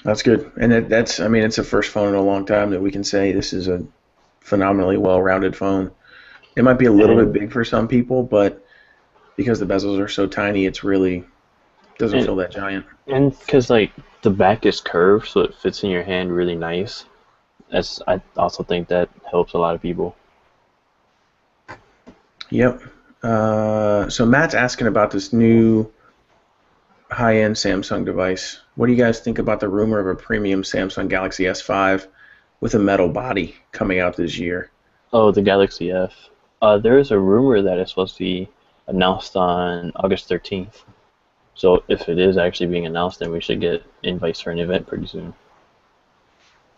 That's good, and that's. I mean, it's the first phone in a long time that we can say this is a phenomenally well-rounded phone. It might be a little bit And big for some people, but because the bezels are so tiny, it's really doesn't and feel that giant. and because like the back is curved, so it fits in your hand really nice. That's I also think that helps a lot of people. Yep. So Matt's asking about this new high-end Samsung device. What do you guys think about the rumor of a premium Samsung Galaxy S5 with a metal body coming out this year? Oh, the Galaxy F. There is a rumor that it's supposed to be announced on August 13th. So if it is actually being announced, then we should get invites for an event pretty soon.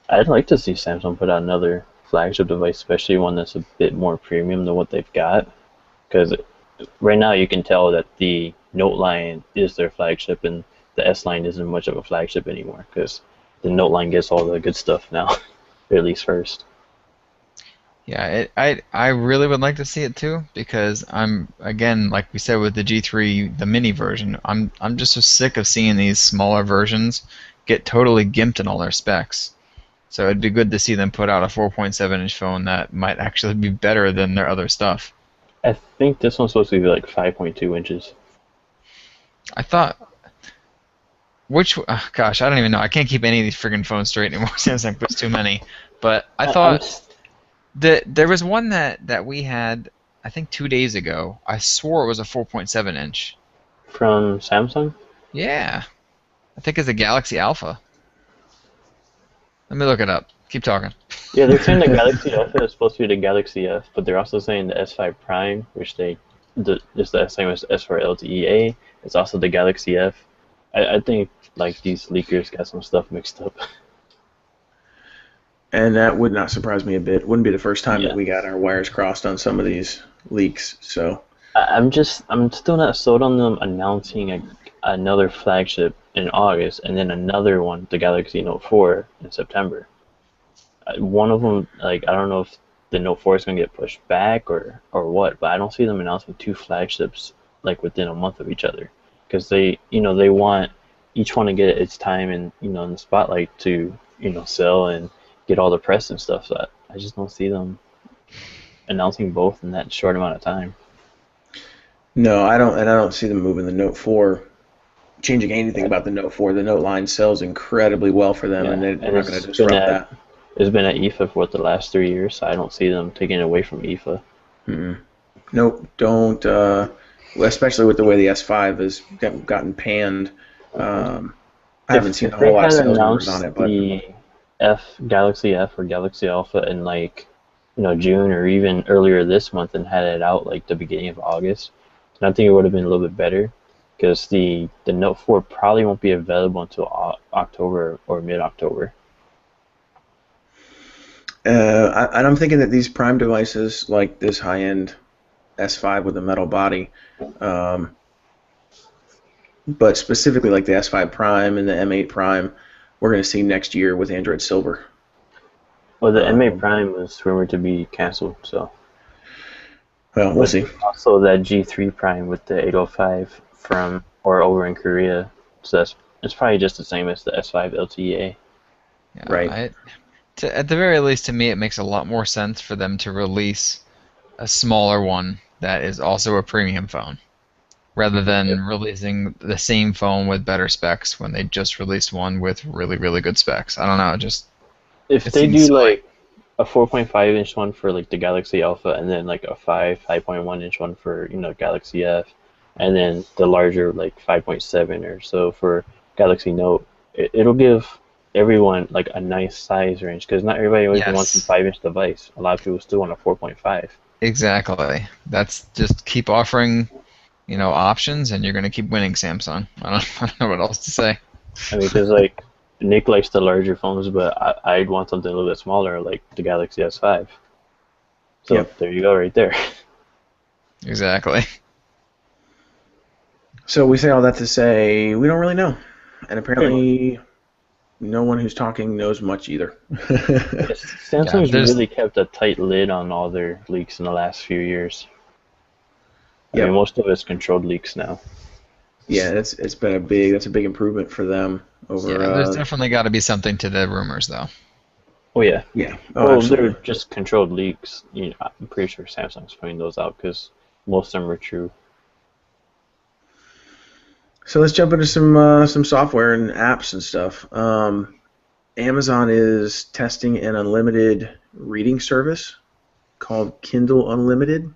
I'd like to see Samsung put out another flagship device, especially one that's a bit more premium than what they've got. Because right now you can tell that the Note line is their flagship, and the S line isn't much of a flagship anymore. Because the Note line gets all the good stuff now, at least first. Yeah, I really would like to see it too because I'm again like we said with the G3 the mini version I'm just so sick of seeing these smaller versions get totally gimped in all their specs. So it'd be good to see them put out a 4.7-inch phone that might actually be better than their other stuff. I think this one's supposed to be like 5.2 inches. I thought gosh, I don't even know. I can't keep any of these friggin' phones straight anymore. Samsung puts too many. But I I'm thought there was one that we had, I think 2 days ago. I swore it was a 4.7 inch. from Samsung. Yeah, I think it's a Galaxy Alpha. Let me look it up. Keep talking. Yeah, they're saying the Galaxy Alpha is supposed to be the Galaxy F, but they're also saying the S5 Prime, which is the same as S4 LTE-A. It's also the Galaxy F. I think like these leakers got some stuff mixed up. And that would not surprise me a bit. Wouldn't be the first time that Yeah, we got our wires crossed on some of these leaks. So, I'm still not sold on them announcing another flagship in August and then another one, the Galaxy Note 4 in September. One of them, like I don't know if the Note 4 is gonna get pushed back or what, but I don't see them announcing two flagships like within a month of each other, because they want each one to get its time in in the spotlight to sell and get all the press and stuff. So I just don't see them announcing both in that short amount of time. No, I don't, and I don't see them moving the Note 4, changing anything Yeah, about the Note 4. The Note line sells incredibly well for them, and yeah, they're and not going to disrupt that. it's been at IFA for what the last 3 years, so I don't see them taking it away from IFA. Mm-mm. Nope, don't. Especially with the way the S5 has gotten panned. Um, I haven't seen If a whole they lot of had sales numbers on announced it, but the Galaxy F or Galaxy Alpha in like June or even earlier this month and had it out like the beginning of August, then I think it would have been a little bit better because the Note 4 probably won't be available until October or mid October. I'm thinking that these Prime devices, like this high-end S5 with a metal body, um, but specifically like the S5 Prime and the M8 Prime, we're going to see next year with Android Silver. Well, the M8 Um, Prime was rumored to be canceled, so. well, we'll But see. also that G3 Prime with the 805 from or over in Korea, so it's probably just the same as the S5 LTE. Yeah, Right. at the very least, to me, it makes a lot more sense for them to release a smaller one that is also a premium phone, rather than releasing the same phone with better specs when they just released one with really, really good specs. I don't know, If it they seems do silly. like a 4.5-inch one for like the Galaxy Alpha, and then like a 5.1-inch one for Galaxy F, and then the larger like 5.7 or so for Galaxy Note, it'll give everyone like a nice size range because not everybody always wants a Yes, 5-inch device. A lot of people still want a 4.5. exactly. That's just keep offering, options, and you're going to keep winning, Samsung. I don't know what else to say. I mean, because like Nick likes the larger phones, but I'd want something a little bit smaller, like the Galaxy S5. So Yep. there you go, right there. Exactly. So we say all that to say we don't really know, and Pretty much. apparently no one who's talking knows much either. Yes, Yeah, Samsung's there's really kept a tight lid on all their leaks in the last few years. I mean, Yep. most of it's controlled leaks now. Yeah, it's been a big improvement for them over. yeah, there's definitely got to be something to the rumors, though. Oh yeah. Yeah. Oh, Well, they're absolutely. just controlled leaks. I'm pretty sure Samsung's putting those out because most of them are true. So let's jump into some software and apps and stuff. Amazon is testing an unlimited reading service called Kindle Unlimited.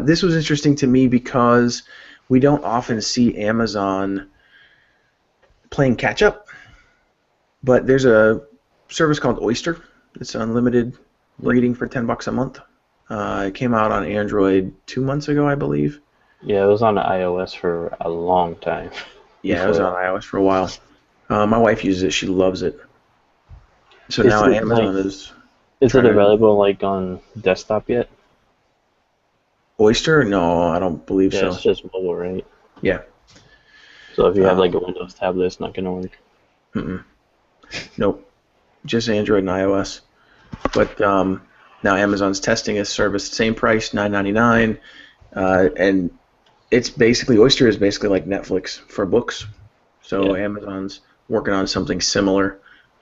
This was interesting to me because we don't often see Amazon playing catch up, but there's a service called Oyster. It's unlimited Yep. reading for $10 a month. It came out on Android 2 months ago, I believe. Yeah, it was on the iOS for a long time Yeah, it before was on that. iOS for a while. My wife uses it; she loves it. So Is now it like Amazon is is it trying to available like on desktop yet? Oyster. No, I don't believe Yeah, so. it's just mobile, right? Yeah. So if you have like a Um, Windows tablet, it's not gonna work. mm-mm. Nope. Just Android and iOS. But now Amazon's testing a service, same price, $9.99, and it's basically Oyster is basically like Netflix for books. So Yeah. Amazon's working on something similar.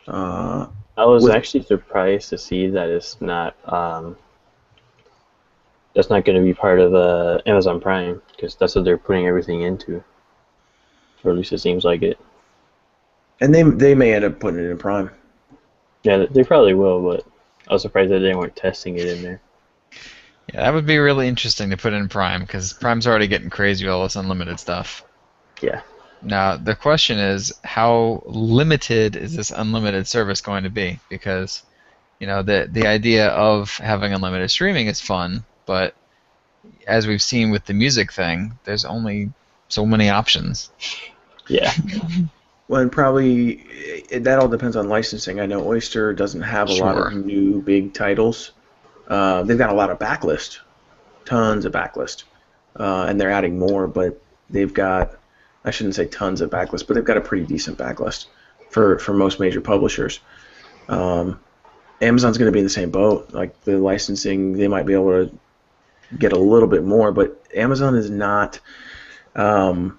Uh, I was with actually surprised to see that that's not going to be part of Amazon Prime because that's what they're putting everything into, or at least it seems like it. and they may end up putting it in Prime. Yeah, they probably will, but I was surprised that they weren't testing it in there. Yeah, that would be really interesting to put in Prime because Prime's already getting crazy with all this unlimited stuff. Yeah, Now, the question is, how limited is this unlimited service going to be? Because, the idea of having unlimited streaming is fun, but as we've seen with the music thing, there's only so many options. yeah, Well, and probably that all depends on licensing. I know Oyster doesn't have a lot of Sure. new big titles. They've got a lot of backlist, tons of backlist, and they're adding more. But they've got, I shouldn't say tons of backlist, but they've got a pretty decent backlist for most major publishers. Um, Amazon's going to be in the same boat. Like the licensing, they might be able to get a little bit more, but Amazon is not. Um,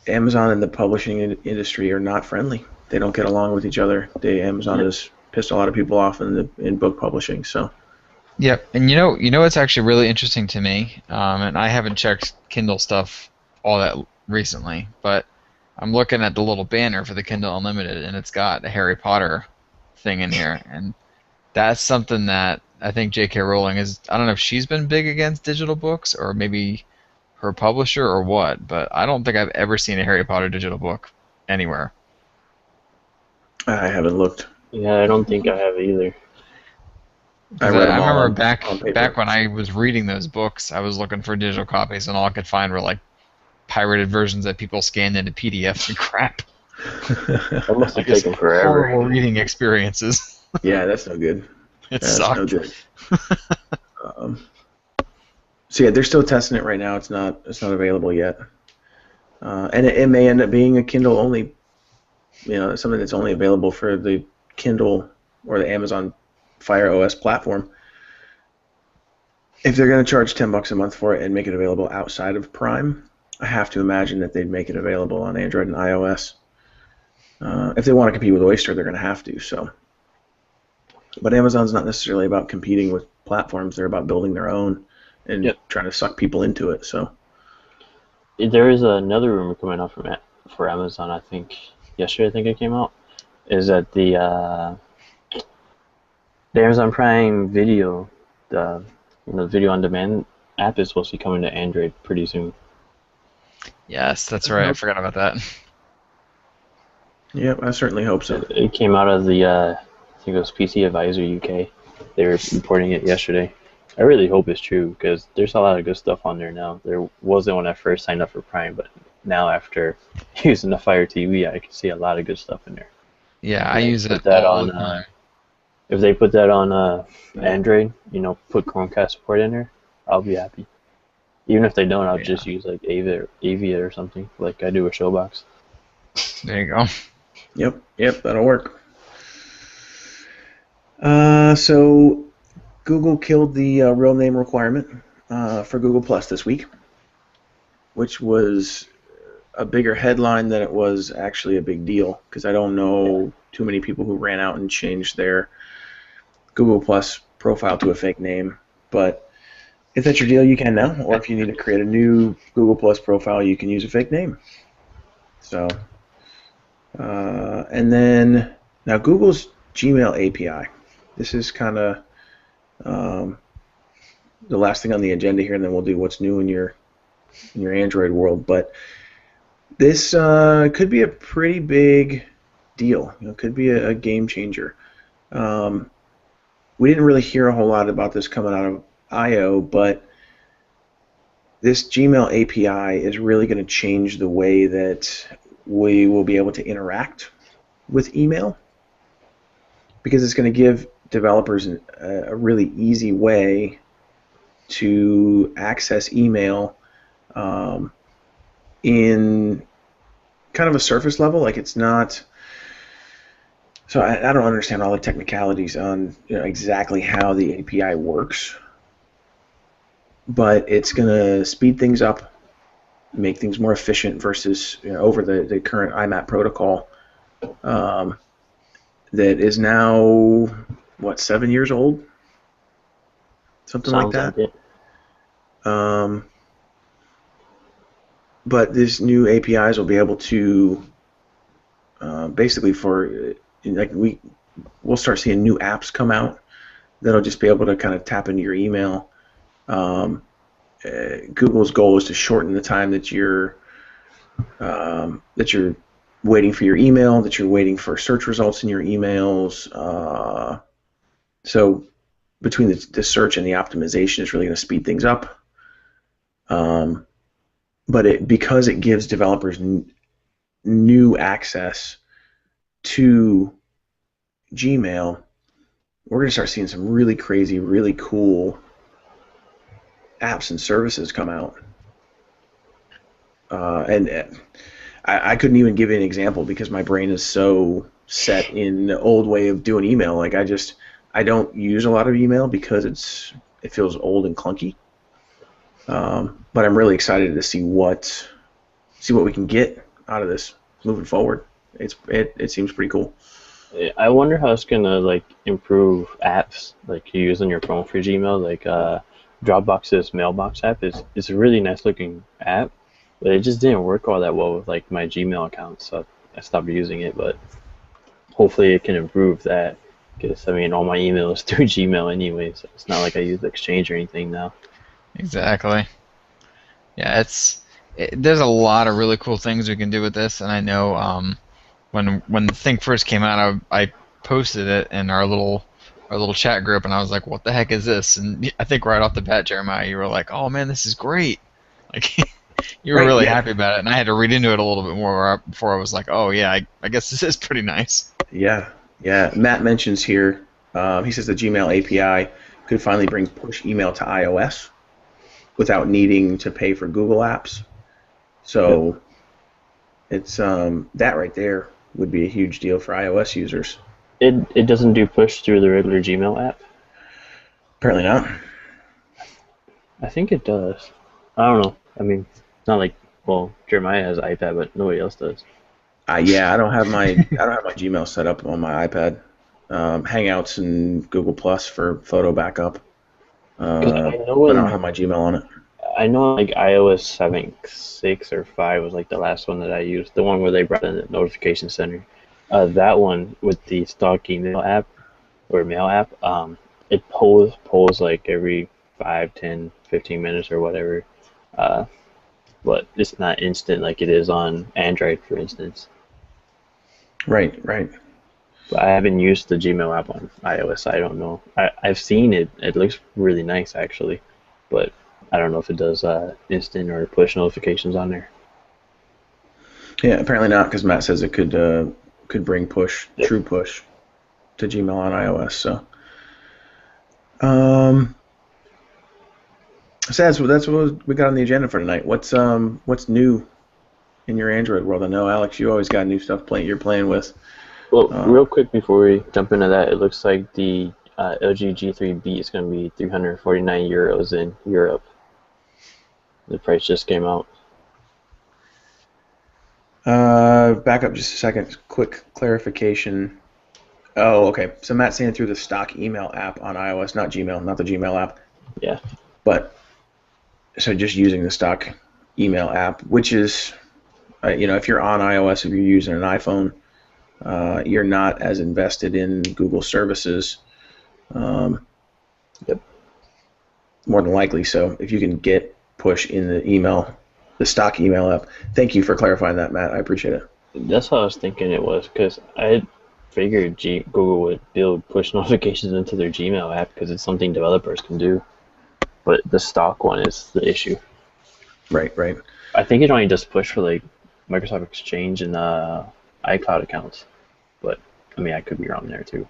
Amazon and the publishing industry are not friendly. They don't get along with each other. Amazon yeah. is pissed a lot of people off in book publishing. So Yep, and what's actually really interesting to me, and I haven't checked Kindle stuff all that recently, but I'm looking at the little banner for the Kindle Unlimited, and it's got a Harry Potter thing in here, and that's something that I think J.K. Rowling is. I don't know if she's been big against digital books, or maybe her publisher, or what, but I don't think I've ever seen a Harry Potter digital book anywhere. I haven't looked. Yeah, I don't think I have either. I Because read I them all remember on back paper. when I was reading those books, I was looking for digital copies, and all I could find were like pirated versions that people scanned into PDFs and crap. That must have Just taken forever. horrible reading experiences. Yeah, that's no good. It That's no sucked. good. Um, so yeah, they're still testing it right now. It's not available yet, and it may end up being a Kindle only. Something that's only available for the Kindle or the Amazon Fire OS platform. If they're going to charge $10 a month for it and make it available outside of Prime, I have to imagine that they'd make it available on Android and iOS. If they want to compete with Oyster, they're going to have to. So, but Amazon's not necessarily about competing with platforms; they're about building their own and Yep. trying to suck people into it. So, There is another rumor coming out for Amazon. I think yesterday. I think it came out. Is that the Amazon Prime Video, the video on demand app is supposed to be coming to Android pretty soon. Yes, that's right. I forgot about that. yeah, I certainly hope so. It came out of the I think it was PC Advisor UK. They were reporting it yesterday. I really hope it's true because there's a lot of good stuff on there now. There wasn't when I first signed up for Prime, but now after using the Fire TV, I can see a lot of good stuff in there. Yeah, I use Put it that all on. the time. If they put that on Android, put Chromecast support in there, I'll be happy. Even if they don't, I'll just use like Avia or something, like I do with Showbox. There you go. Yep, that'll work. So Google killed the real name requirement for Google Plus this week, which was a bigger headline than it was actually a big deal, because I don't know too many people who ran out and changed their Google Plus profile to a fake name. But if that's your deal, you can now. Or if you need to create a new Google Plus profile, you can use a fake name. So, and then now Google's Gmail API. This is kind of the last thing on the agenda here, and then we'll do what's new in your Android world. But this could be a pretty big deal. It could be a game changer. We didn't really hear a whole lot about this coming out of I/O, but this Gmail API is really going to change the way that we will be able to interact with email, because it's going to give developers a really easy way to access email in kind of a surface level. Like, it's not. So I don't understand all the technicalities on exactly how the API works, but it's going to speed things up, make things more efficient versus over the current IMAP protocol that is now, 7 years old? Something Sounds like that. like it. But these new APIs will be able to basically we'll start seeing new apps come out that'll just be able to kind of tap into your email. Google's goal is to shorten the time that you're waiting for your email, that you're waiting for search results in your emails. So between the search and the optimization is really going to speed things up. But because it gives developers new access to Gmail, we're going to start seeing some really crazy, really cool apps and services come out. And I couldn't even give you an example because my brain is so set in the old way of doing email. Like, I don't use a lot of email because it feels old and clunky. But I'm really excited to see what we can get out of this moving forward. It seems pretty cool. I wonder how it's gonna like improve apps like you use on your phone for Gmail. Like Dropbox's Mailbox app is a really nice looking app, but it just didn't work all that well with like my Gmail account, so I stopped using it. But hopefully it can improve that, because I mean all my email is through Gmail anyway, so it's not like I use Exchange or anything now. Exactly. Yeah, there's a lot of really cool things we can do with this, and I know when the thing first came out, I posted it in our little chat group, and I was like, "What the heck is this?" And I think right off the bat, Jeremiah, you were like, "Oh man, this is great!" Like you were Right. really Yeah. happy about it, and I had to read into it a little bit more before I was like, "Oh yeah, I guess this is pretty nice." Yeah. Yeah. Matt mentions here. He says the Gmail API could finally bring push email to iOS without needing to pay for Google Apps. Yep. So it's that right there would be a huge deal for iOS users. It doesn't do push through the regular Gmail app. Apparently not. I think it does. I don't know. I mean, it's not like, well, Jeremiah has an iPad, but nobody else does. Yeah, I don't have my Gmail set up on my iPad. Hangouts and Google Plus for photo backup, Because I know but I don't when have my Gmail on it. I know like iOS 7.6 or 5 was like the last one that I used, the one where they brought in the notification center. That one with the stock email app or mail app, it polls like every 5, 10, 15 minutes or whatever. Uh, but it's not instant like it is on Android, for instance. Right, right. But I haven't used the Gmail app on iOS. I don't know. I've seen it. It looks really nice actually, but I don't know if it does instant or push notifications on there. Yeah, apparently not because Matt says it could bring push, Yep. true push, to Gmail on iOS. Um, so that's what we got on the agenda for tonight. What's new in your Android world? I know Alex, you always got new stuff you're playing with. Well, Uh, real quick before we jump into that, it looks like the LG G3 Beat is going to be 349 euros in Europe. The price just came out. back up just a second. Quick clarification. Oh, okay. So Matt's saying through the stock email app on iOS, not Gmail, not the Gmail app, Yeah. but so just using the stock email app, which is, if you're on iOS, if you're using an iPhone, you're not as invested in Google services, um, Yep. more than likely. So if you can get push in the stock email app, thank you for clarifying that, Matt. I appreciate it. That's what I was thinking it was, because I figured Google would build push notifications into their Gmail app because it's something developers can do. But the stock one is the issue. Right, right. I think it only does push for like Microsoft Exchange and iCloud accounts. But I mean, I could be wrong there too.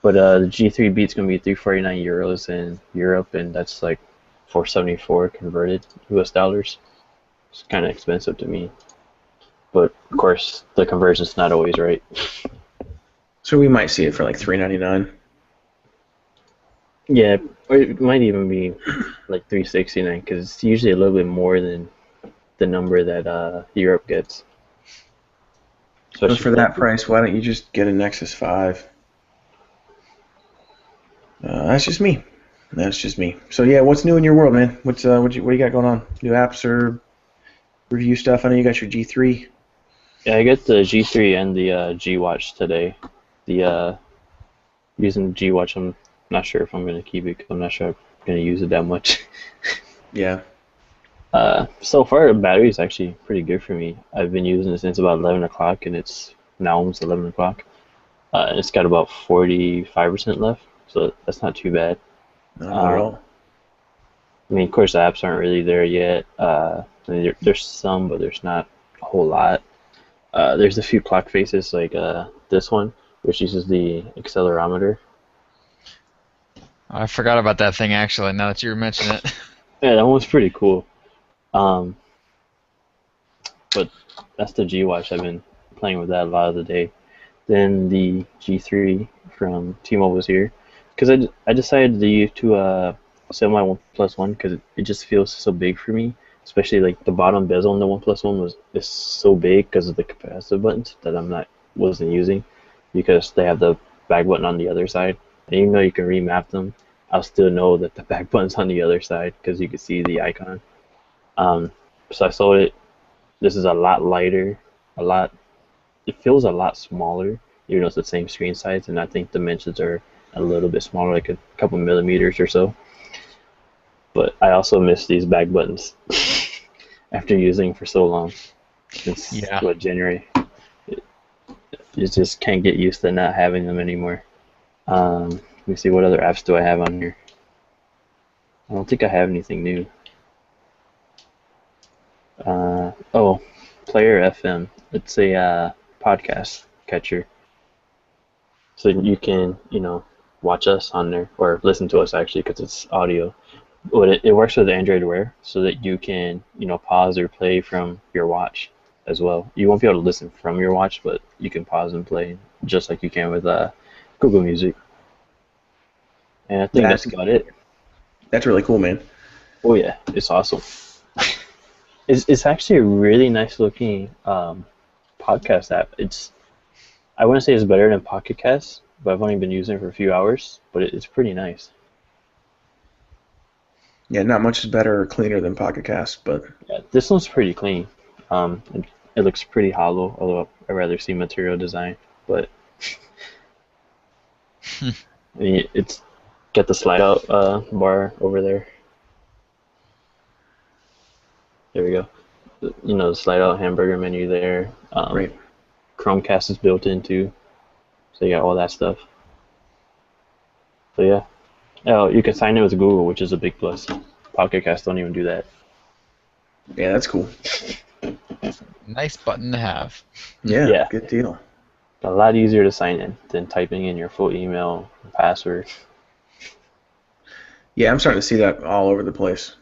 But the G3 Beat's gonna be 349 euros in Europe, and that's like 474 converted US dollars. It's kind of expensive to me, but of course the conversion's not always right. So we might see it for like $3.99. Yeah, or it might even be like 369 because it's usually a little bit more than the number that Europe gets. But Especially for that price, why don't you just get a Nexus 5? That's just me. That's just me. So yeah, what's new in your world, man? What do you got going on? New apps or review stuff? I know you got your G3. Yeah, I get the G3 and the G Watch today. The using the G Watch, I'm not sure if I'm gonna keep it because I'm not sure I'm gonna use it that much. Yeah. So far, the battery is actually pretty good for me. I've been using it since about 11 o'clock, and it's now almost 11 o'clock. It's got about 45% left, so that's not too bad. Not at Um, all. I mean, of course, the apps aren't really there yet. I mean, there's some, but there's not a whole lot. There's a few clock faces, like this one, which uses the accelerometer. I forgot about that thing actually. Now that you mention it, Yeah, that one's pretty cool. Um, but that's the G Watch. I've been playing with that a lot of the day. Then the G3 from T-Mobile was here, because I decided to sell my OnePlus One because it just feels so big for me. Especially like the bottom bezel on the OnePlus One is so big because of the capacitive buttons that I'm not wasn't using. because they have the back button on the other side. And even though you can remap them, I'll still know that the back button's on the other side because you can see the icon. Um, so I sold it. This is a lot lighter, a lot. It feels a lot smaller, even though it's the same screen size, and I think dimensions are a little bit smaller, like a couple millimeters or so. But I also miss these back buttons after using for so long. Since January. You just can't get used to not having them anymore. Let me see, what other apps do I have on here? I don't think I have anything new. Oh, Player FM. It's a podcast catcher. So you can, watch us on there, or listen to us actually, because it's audio. But it works with Android Wear, so that you can, pause or play from your watch as well. You won't be able to listen from your watch, but you can pause and play just like you can with Google Music. And I think that's about it. That's really cool, man. Oh yeah, it's awesome. It's actually a really nice looking podcast app. I wouldn't say it's better than Pocket Cast, but I've only been using it for a few hours. But it's pretty nice. Yeah, not much better or cleaner than Pocket Cast, but yeah, this one's pretty clean. It looks pretty hollow, although I'd rather see material design. But it's got the slide out bar over there. There we go. The slide out hamburger menu there. Right. Chromecast is built in too, so you got all that stuff. So yeah. Oh, you can sign in with Google, which is a big plus. Pocket Cast don't even do that. Yeah, that's cool. Nice button to have. Yeah, good deal. A lot easier to sign in than typing in your full email and password. Yeah, I'm starting to see that all over the place.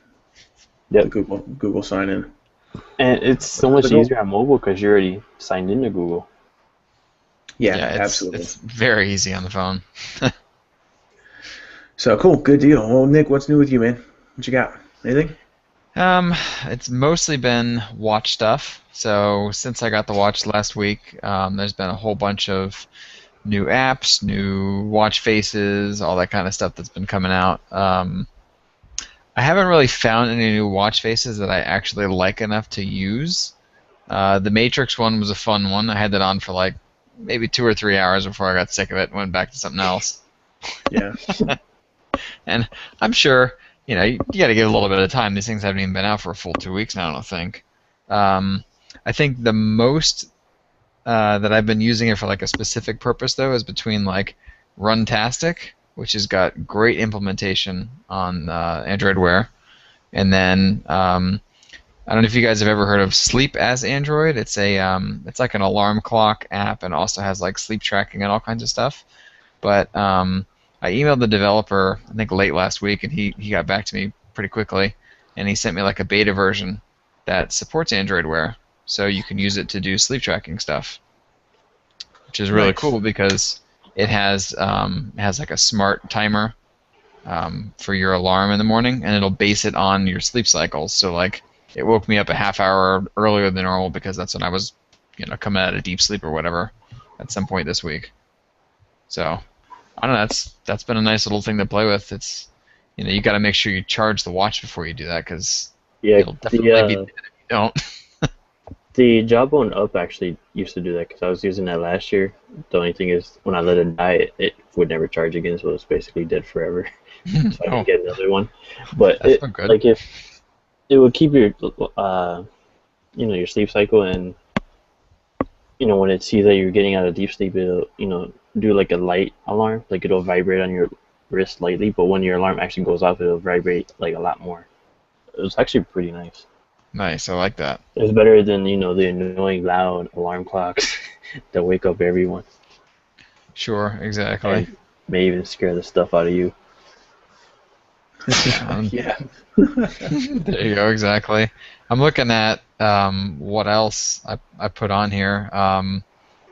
Yep. The Google sign in. And it's so much easier on mobile because you're already signed into Google. Yeah, absolutely. It's very easy on the phone. So cool, good deal. Well, Nick, what's new with you, man? What you got? Anything? It's mostly been watch stuff. So since I got the watch last week, there's been a whole bunch of new apps, new watch faces, all that kind of stuff that's been coming out. I haven't really found any new watch faces that I actually like enough to use. The Matrix one was a fun one. I had that on for like maybe 2 or 3 hours before I got sick of it and went back to something else. Yeah. And I'm sure, you got to give it a little bit of time. These things haven't even been out for a full 2 weeks now, I don't think. I think the most that I've been using it for like a specific purpose, though, is between like Runtastic, which has got great implementation on Android Wear, and then I don't know if you guys have ever heard of Sleep as Android. It's it's like an alarm clock app and also has like sleep tracking and all kinds of stuff. But I emailed the developer I think late last week, and he got back to me pretty quickly, and he sent me like a beta version that supports Android Wear, so you can use it to do sleep tracking stuff, which is really cool because it has like a smart timer for your alarm in the morning, and it'll base it on your sleep cycles. So like it woke me up a half hour earlier than normal because that's when I was coming out of deep sleep or whatever at some point this week. So I don't know. That's been a nice little thing to play with. It's you got to make sure you charge the watch before you do that because it'll definitely be dead if you don't. The Jawbone Up actually used to do that because I was using that last year. The only thing is when I let it die, it would never charge again, so it's basically dead forever. So I can get another one. But like if it would keep your your sleep cycle, and when it sees that you're getting out of deep sleep, it'll do like a light alarm, like it'll vibrate on your wrist lightly, but when your alarm actually goes off, it'll vibrate like a lot more. It was actually pretty nice. Nice, I like that. It's better than the annoying loud alarm clocks that wake up everyone. Sure, exactly. And may even scare the stuff out of you. Yeah. There you go, exactly. I'm looking at what else I put on here.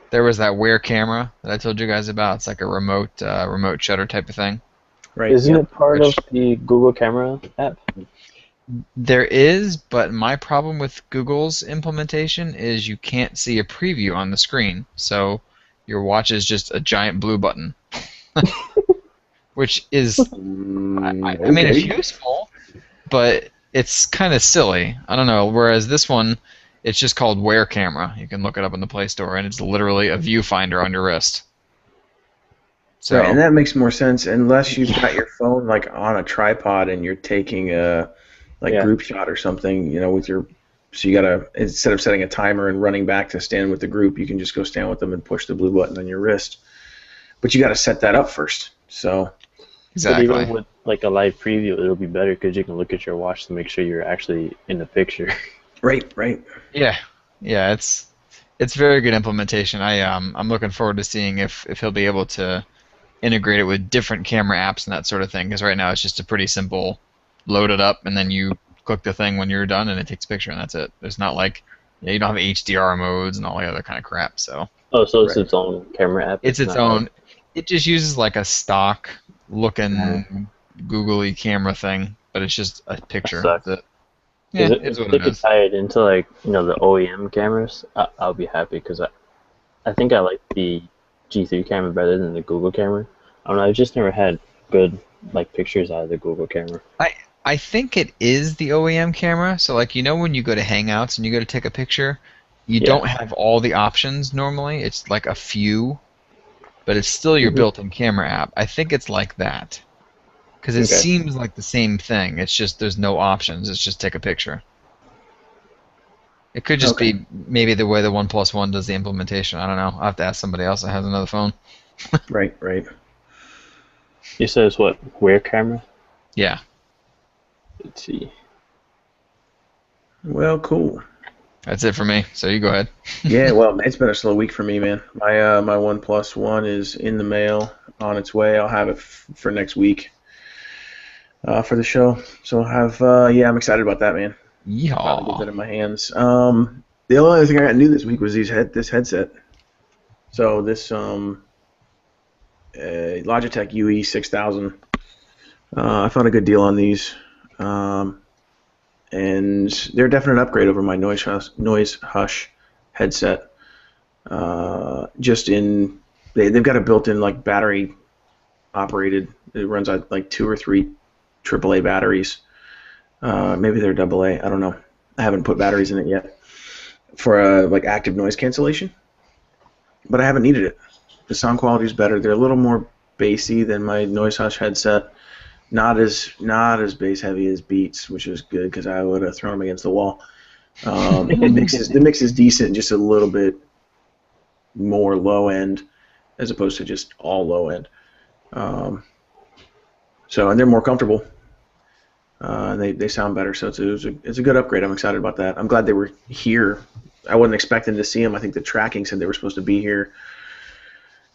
There was that Wear camera that I told you guys about. It's like a remote shutter type of thing. Right. Isn't it part of the Google Camera app? There is, but my problem with Google's implementation is you can't see a preview on the screen. So your watch is just a giant blue button, which is, I mean, it's Okay. useful, but it's kind of silly. I don't know. Whereas this one, it's just called Wear Camera. You can look it up in the Play Store, and it's literally a viewfinder on your wrist. Right, and So, that makes more sense unless you've got your phone like on a tripod and you're taking a like Yeah. group shot or something, with your so you gotta instead of setting a timer and running back to stand with the group, you can just go stand with them and push the blue button on your wrist. But you got to set that up first. So But even exactly. with like a live preview, it'll be better because you can look at your watch to make sure you're actually in the picture. right. Yeah, yeah. It's very good implementation. I'm looking forward to seeing if he'll be able to integrate it with different camera apps and that sort of thing. Because right now it's just a pretty simple load it up and then you click the thing when you're done and it takes a picture and that's it. There's not like you don't have HDR modes and all the other kind of crap. So Oh, so it's Right. its own camera app. it's It's its not like own. It just uses like a stock uh, looking googly camera thing, but it's just a that picture. sucks. That Because yeah, it's if what they it could is. tie it into like the OEM cameras, I'll be happy because I think I like the G3 camera better than the Google camera. I don't know. I just never had good like pictures out of the Google camera. I I think it is the OEM camera. So like when you go to Hangouts and you go to take a picture, you Yeah. don't have all the options normally. It's like a few, but it's still your Hmm. built-in camera app. I think it's like that because it Okay. seems like the same thing. It's just there's no options. It's just take a picture. It could just Okay. be maybe the way the OnePlus One does the implementation. I don't know. I'll have to ask somebody else that has another phone. Right. You said it's what? Where camera? Yeah. Let's see. Well, cool. That's it for me. So you go ahead. Yeah, well, it's been a slow week for me, man. My OnePlus One is in the mail, on its way. I'll have it for next week for the show. So I'll have yeah, I'm excited about that, man. Finally get Yeehaw. that in my hands. The only other thing I got new this week was this headset. So this Logitech UE 6000. I found a good deal on these, and they're a definite upgrade over my Noise Hush headset. Just in they've got a built-in like battery operated. It runs on like 2 or 3 AAA batteries. Maybe they're AA. I don't know. I haven't put batteries in it yet for like active noise cancellation, but I haven't needed it. The sound quality is better. They're a little more bassy than my Noise Hush headset. Not as bass heavy as Beats, which is good because I would have thrown them against the wall. The mix is decent, just a little bit more low end as opposed to just all low end. Um, and they're more comfortable. And they sound better, so it's a good upgrade. I'm excited about that. I'm glad they were here. I wasn't expecting to see them. I think the tracking said they were supposed to be here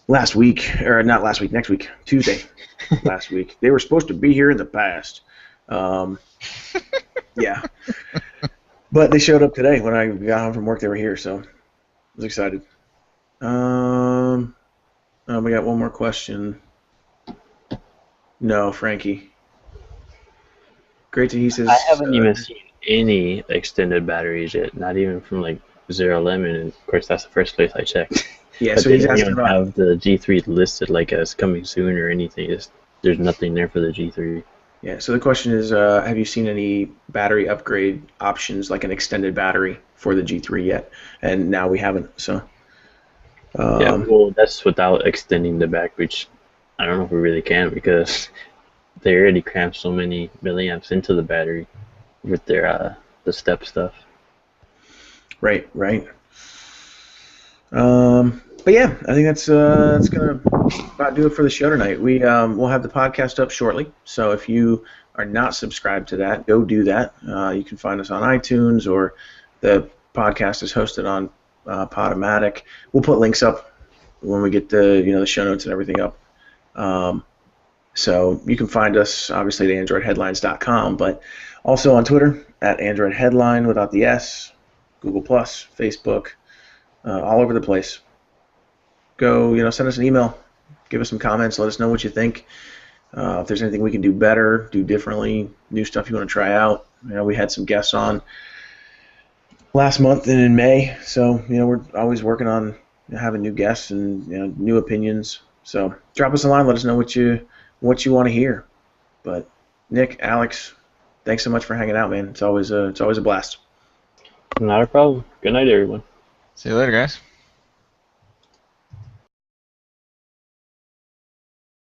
last week, or not last week, next week, Tuesday. Last week they were supposed to be here in the past. Um, yeah, but they showed up today when I got home from work. They were here, so I was excited. We got one more question. No, Frankie. Great to he I says. haven't even seen any extended batteries yet. Not even from like Zero Lemon, and of course that's the first place I checked. Yeah, But so they he's don't asking even about. have the G3 listed like as coming soon or anything. There's nothing there for the G3. Yeah, so the question is, have you seen any battery upgrade options, like an extended battery for the G3 yet? And now we haven't. So, Yeah, um, well, that's without extending the back, which I don't know if we really can because they already cramp so many milliamps into the battery with their the step stuff. right. But yeah, I think that's gonna about do it for the show tonight. We'll have the podcast up shortly, so if you are not subscribed to that, go do that. You can find us on iTunes, or the podcast is hosted on Podomatic. We'll put links up when we get the show notes and everything up. Um, so you can find us obviously at androidheadlines.com, but also on Twitter at Android Headline without the S, Google Plus, Facebook, all over the place. Go, send us an email, give us some comments, let us know what you think. If there's anything we can do better, do differently, new stuff you want to try out. We had some guests on last month and in May, so we're always working on having new guests and new opinions. So drop us a line. Let us know what you want to hear. But Nick, Alex, thanks so much for hanging out, man. It's always a blast. Not a problem. Good night, everyone. See you later, guys.